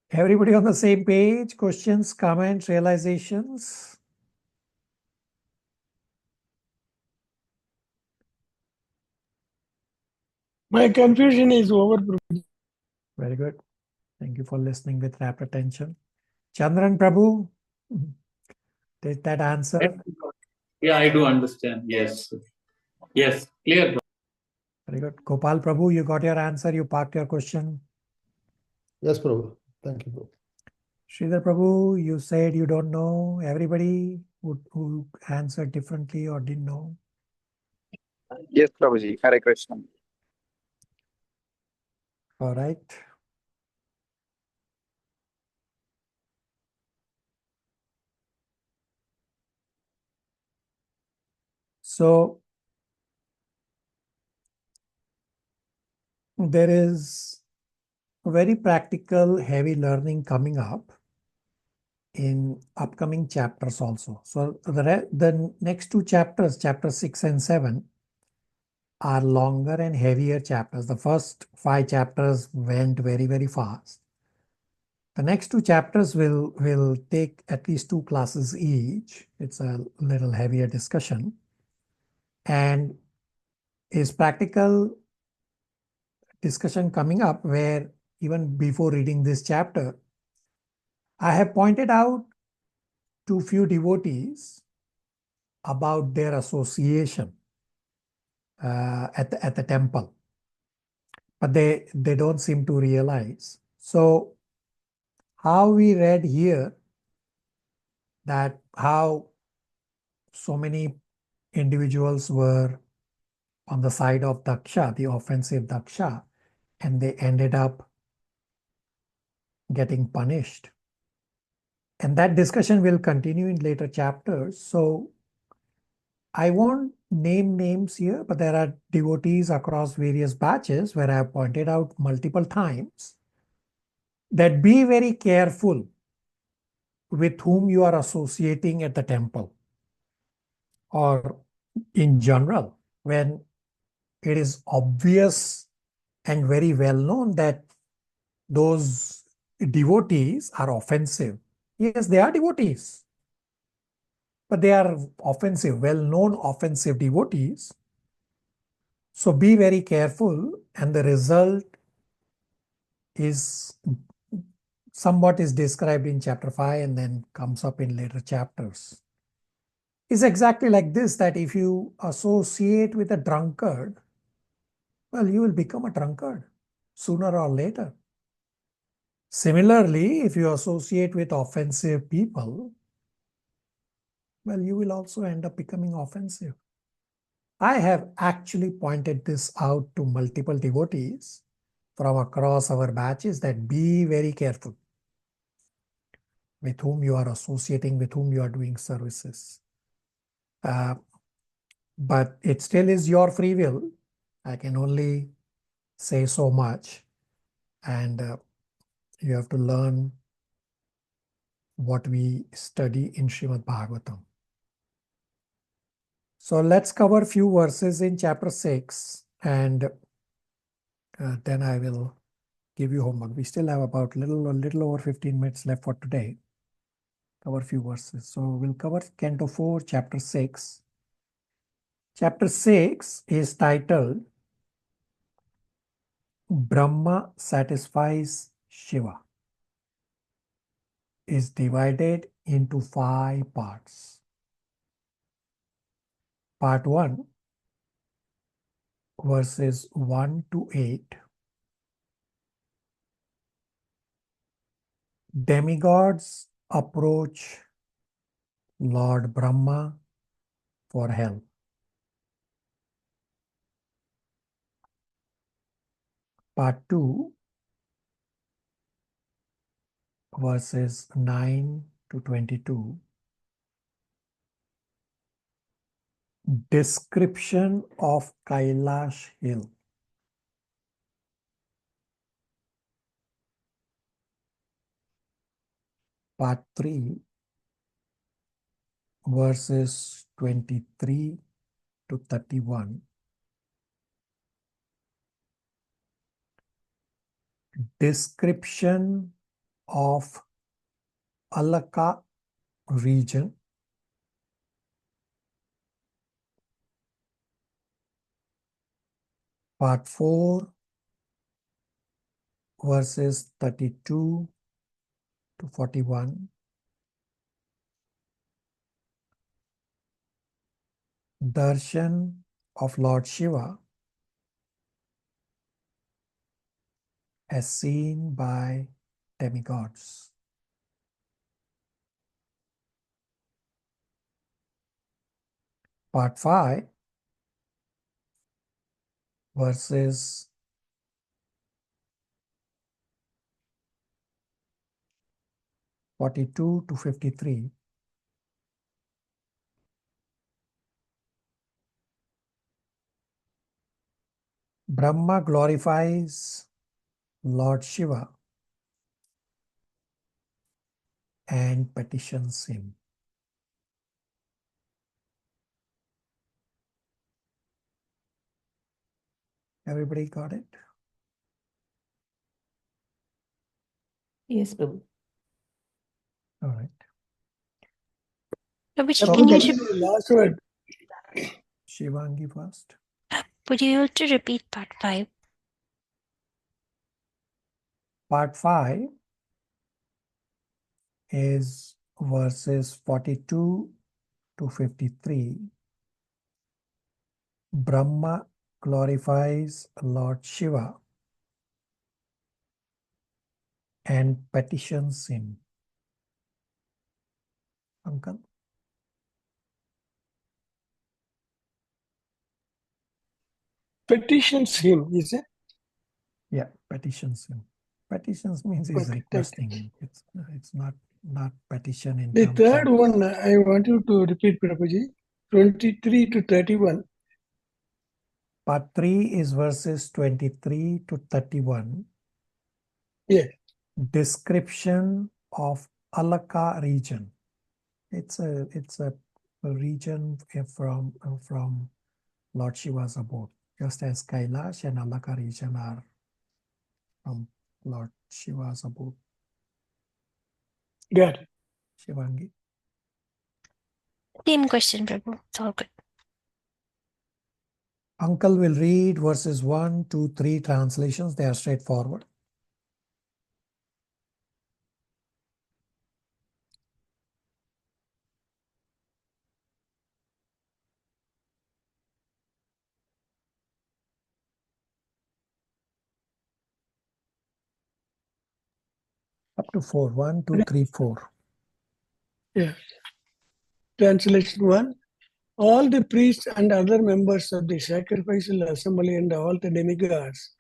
Everybody on the same page? Questions, comments, realizations? My confusion is over, Prabhuji. Very good. Thank you for listening with rapt attention. Chandran Prabhu, did that answer? Yeah, I do understand. Yes. Yes, clear. Very good. Gopal Prabhu, you got your answer. You parked your question. Yes, Prabhu. Thank you, Prabhu. Sridhar Prabhu, you said you don't know. Everybody who answered differently or didn't know? Yes, Prabhuji. Hare Krishna. All right. So there is very practical, heavy learning coming up in upcoming chapters also. So the next two chapters, chapter 6 and 7, are longer and heavier chapters. The first 5 chapters went very, very fast. The next 2 chapters will take at least 2 classes each. It's a little heavier discussion. And is practical discussion coming up where even before reading this chapter, I have pointed out to few devotees about their association at the temple, but they don't seem to realize. So how we read here that how so many individuals were on the side of Daksha, the offensive Daksha, and they ended up getting punished. And that discussion will continue in later chapters. So I won't name names here, but there are devotees across various batches where I have pointed out multiple times that be very careful with whom you are associating at the temple or in general when it is obvious and very well known that those devotees are offensive. Yes, they are devotees, but they are offensive, well-known offensive devotees. So be very careful, and the result is somewhat is described in chapter 5 and then comes up in later chapters. It's exactly like this, that if you associate with a drunkard, well, you will become a drunkard sooner or later. Similarly, if you associate with offensive people, well, you will also end up becoming offensive. I have actually pointed this out to multiple devotees from across our batches, that be very careful with whom you are associating, with whom you are doing services. But it still is your free will. I can only say so much, and you have to learn what we study in Srimad Bhagavatam. So let's cover a few verses in chapter 6, and then I will give you homework. We still have about a little over 15 minutes left for today. Cover a few verses. So we'll cover Canto 4, chapter 6. Chapter 6 is titled Brahma Satisfies Shiva. Is divided into 5 parts. Part 1, verses 1 to 8. Demigods approach Lord Brahma for help. Part 2, verses 9 to 22. Description of Kailash Hill. Part 3, verses 23 to 31. Description of Alaka region. Part 4, verses 32 to 41. Darshan of Lord Shiva as seen by demigods. Part 5, verses 42 to 53. Brahma glorifies Lord Shiva and petitions him. Everybody got it? Yes, Prabhu. All right. Prabhuji, So can you The last word. Shivangi first. would you able to repeat part 5? Part 5 is verses 42 to 53. Brahma glorifies Lord Shiva and petitions him. Uncle? Petitions him, is it? Yeah, petitions him. Petitions means he's Okay, thank you. requesting him. It's not petition in The terms third of... one, I want you to repeat, Prabhuji. 23 to 31. Part 3 is verses 23 to 31. Yes. Description of Alaka region. It's a region from Lord Shiva's abode, just as Kailash and Alaka region are from Lord Shiva's about Got it. Shivangi. Same question, Prabhu. It's all good. Uncle will read verses 1, 2, 3 translations. They are straightforward. Up to 4. 1, 2, 3, 4. Yeah. Translation 1. All the priests and other members of the sacrificial assembly and all the demigods,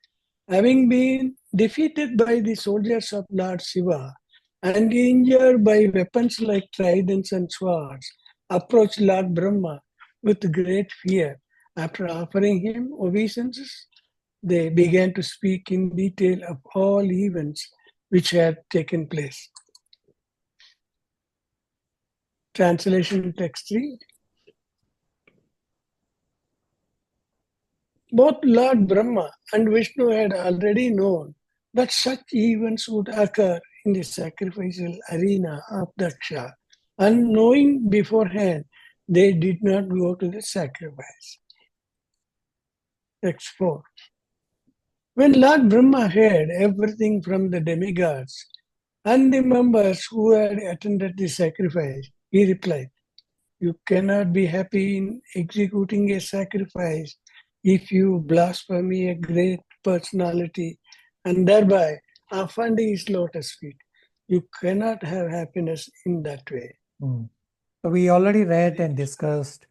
having been defeated by the soldiers of Lord Siva and injured by weapons like tridents and swords, approached Lord Brahma with great fear. After offering him obeisances, they began to speak in detail of all events which had taken place. Translation text 3. Both Lord Brahma and Vishnu had already known that such events would occur in the sacrificial arena of Daksha, and knowing beforehand, they did not go to the sacrifice. Text 4. When Lord Brahma heard everything from the demigods and the members who had attended the sacrifice, he replied, "You cannot be happy in executing a sacrifice if you blaspheme a great personality and thereby offend his lotus feet. You cannot have happiness in that way." So we already read and discussed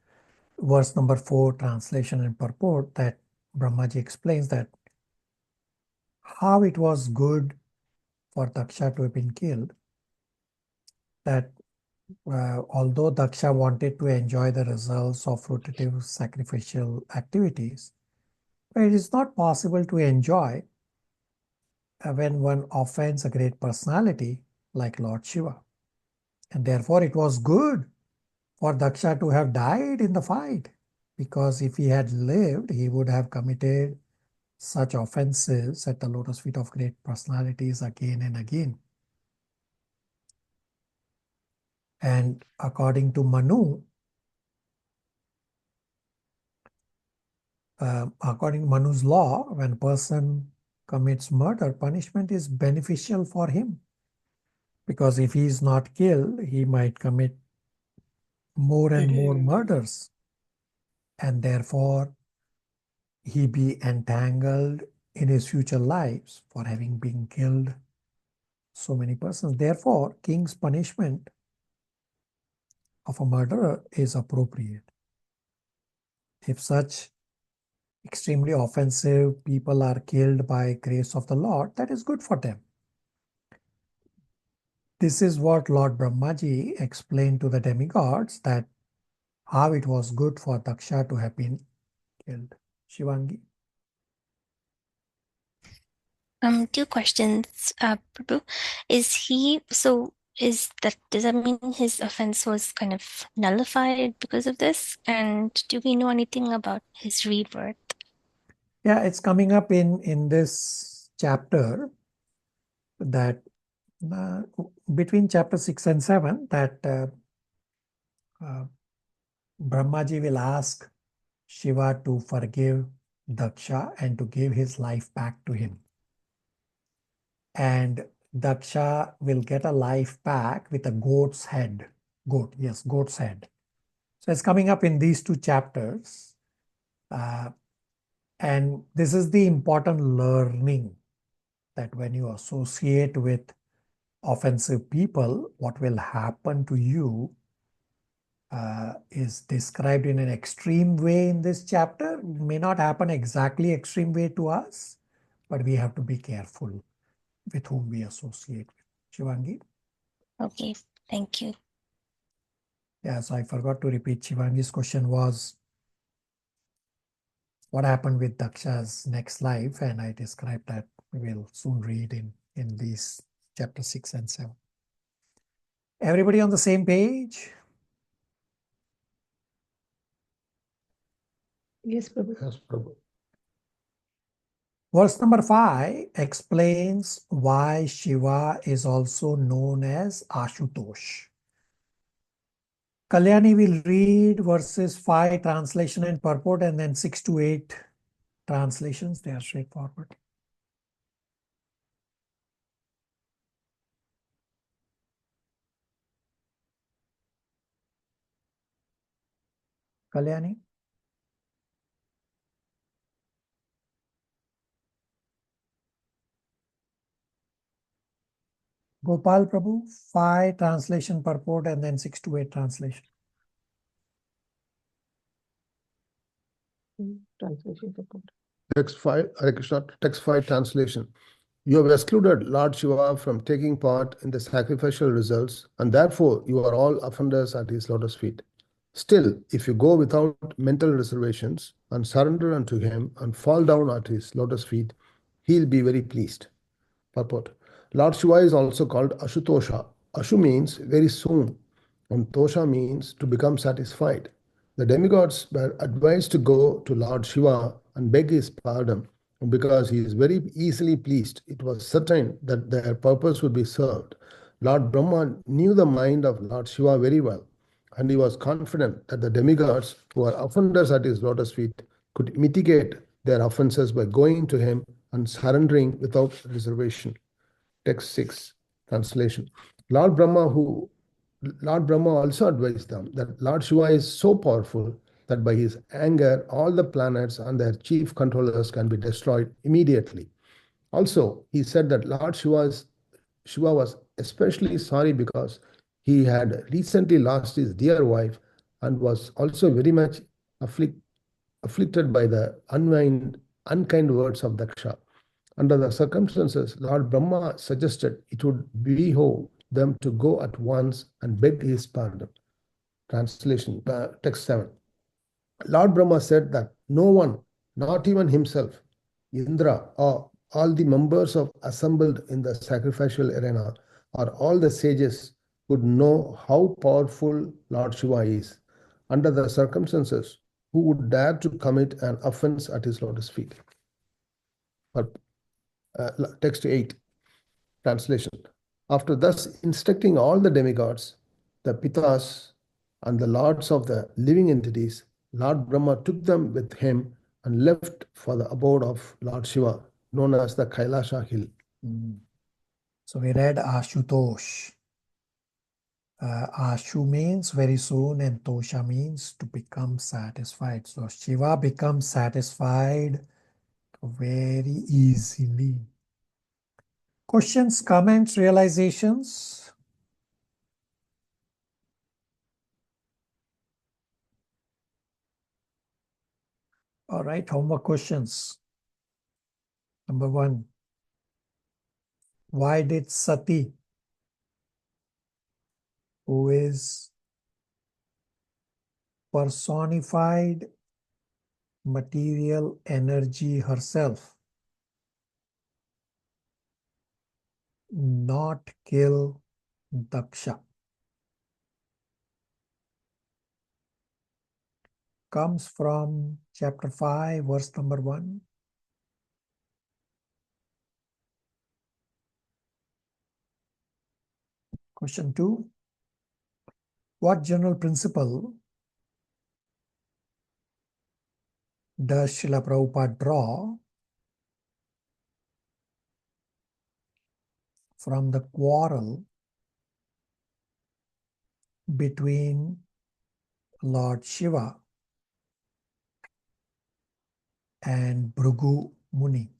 verse number 4, translation and purport, that Brahmaji explains that how it was good for Daksha to have been killed, that although Daksha wanted to enjoy the results of rotative sacrificial activities, but it is not possible to enjoy when one offends a great personality like Lord Shiva. And therefore it was good for Daksha to have died in the fight, because if he had lived, he would have committed such offenses at the lotus feet of great personalities again and again. And according to Manu, according to Manu's law, when a person commits murder, punishment is beneficial for him. Because if he is not killed, he might commit more and more murders. And therefore, he be entangled in his future lives for having been killed so many persons. Therefore, king's punishment of a murderer is appropriate. If such extremely offensive people are killed by grace of the Lord, that is good for them. This is what Lord Brahmaji explained to the demigods, that how it was good for Daksha to have been killed. Shivangi? Two questions, Prabhu. Does that mean his offense was kind of nullified because of this? And do we know anything about his rebirth? Yeah, it's coming up in this chapter, that between chapter 6 and 7, that Brahmaji will ask Shiva to forgive Daksha and to give his life back to him. And Daksha will get a life back with a goat's head. Goat's head. So it's coming up in these two chapters. And this is the important learning, that when you associate with offensive people, what will happen to you is described in an extreme way in this chapter. It may not happen exactly extreme way to us, but we have to be careful with whom we associate with. Shivangi? Okay, thank you. Yeah, so I forgot to repeat. Shivangi's question was, what happened with Daksha's next life? And I described that. We will soon read in these chapter 6 and 7. Everybody on the same page? Yes, Prabhu. Yes, Prabhu. Verse number 5 explains why Shiva is also known as Ashutosh. Kalyani will read verses 5 translation and purport, and then 6 to 8 translations. They are straightforward. Kalyani. Gopal Prabhu, 5 translation purport, and then 6 to 8 translation. Translation purport. Text 5, Hare Krishna, text 5 translation. You have excluded Lord Shiva from taking part in the sacrificial results, and therefore you are all offenders at his lotus feet. Still, if you go without mental reservations and surrender unto him and fall down at his lotus feet, he'll be very pleased. Purport. Lord Shiva is also called Ashutosha. Ashu means very soon, and Tosha means to become satisfied. The demigods were advised to go to Lord Shiva and beg his pardon, because he is very easily pleased. It was certain that their purpose would be served. Lord Brahma knew the mind of Lord Shiva very well, and he was confident that the demigods who are offenders at his lotus feet could mitigate their offenses by going to him and surrendering without reservation. Text 6, translation. Lord Brahma also advised them that Lord Shiva is so powerful that by his anger, all the planets and their chief controllers can be destroyed immediately. Also, he said that Lord Shiva was especially sorry because he had recently lost his dear wife and was also very much afflicted by the unkind words of Daksha. Under the circumstances, Lord Brahma suggested it would behove them to go at once and beg his pardon. Translation, text 7. Lord Brahma said that no one, not even himself, Indra, or all the members of assembled in the sacrificial arena, or all the sages would know how powerful Lord Shiva is. Under the circumstances, who would dare to commit an offense at his lotus feet? Text 8, translation. After thus instructing all the demigods, the Pitas, and the lords of the living entities, Lord Brahma took them with him and left for the abode of Lord Shiva, known as the Kailasha hill. So we read Ashutosh. Ashu means very soon, and Tosha means to become satisfied. So Shiva becomes satisfied very easily. Questions, comments, realizations? All right, homework questions. Number 1. Why did Sati, who is personified material energy herself, not kill Daksha? Comes from chapter 5, verse number 1. Question 2. What general principle does Srila Prabhupada draw from the quarrel between Lord Shiva and Bhrigu Muni?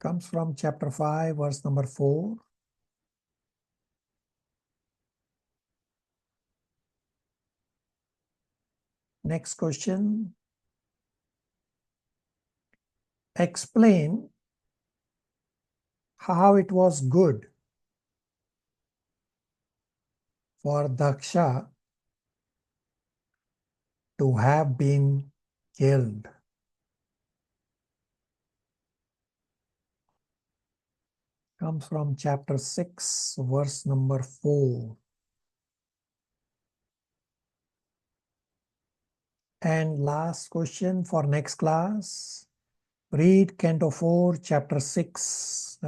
Comes from chapter 5, verse number 4. Next question. Explain how it was good for Daksha to have been killed. Comes from chapter 6, verse number 4. And last question for next class. Read Canto 4, Chapter 6.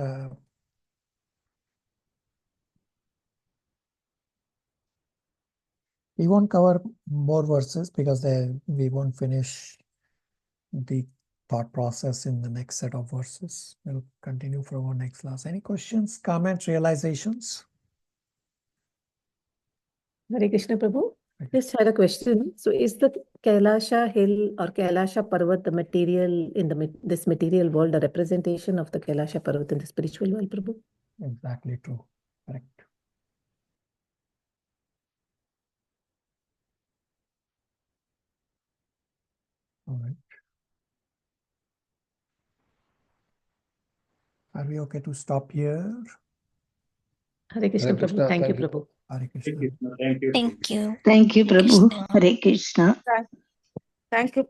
We won't cover more verses because we won't finish the thought process in the next set of verses. We'll continue from our next class. Any questions, comments, realizations? Hare Krishna Prabhu. Just had a question. So is the Kailasha hill or Kailasha Parvat the material in this material world, a representation of the Kailasha Parvat in the spiritual world, Prabhu? Exactly true. Correct. All right. Are we okay to stop here? Hare Krishna Hare Krishna, Prabhu. Thank you, thank you. Prabhu. Hare Krishna. Thank you. Thank you. Thank you, Prabhu. Krishna. Hare Krishna. Thank you.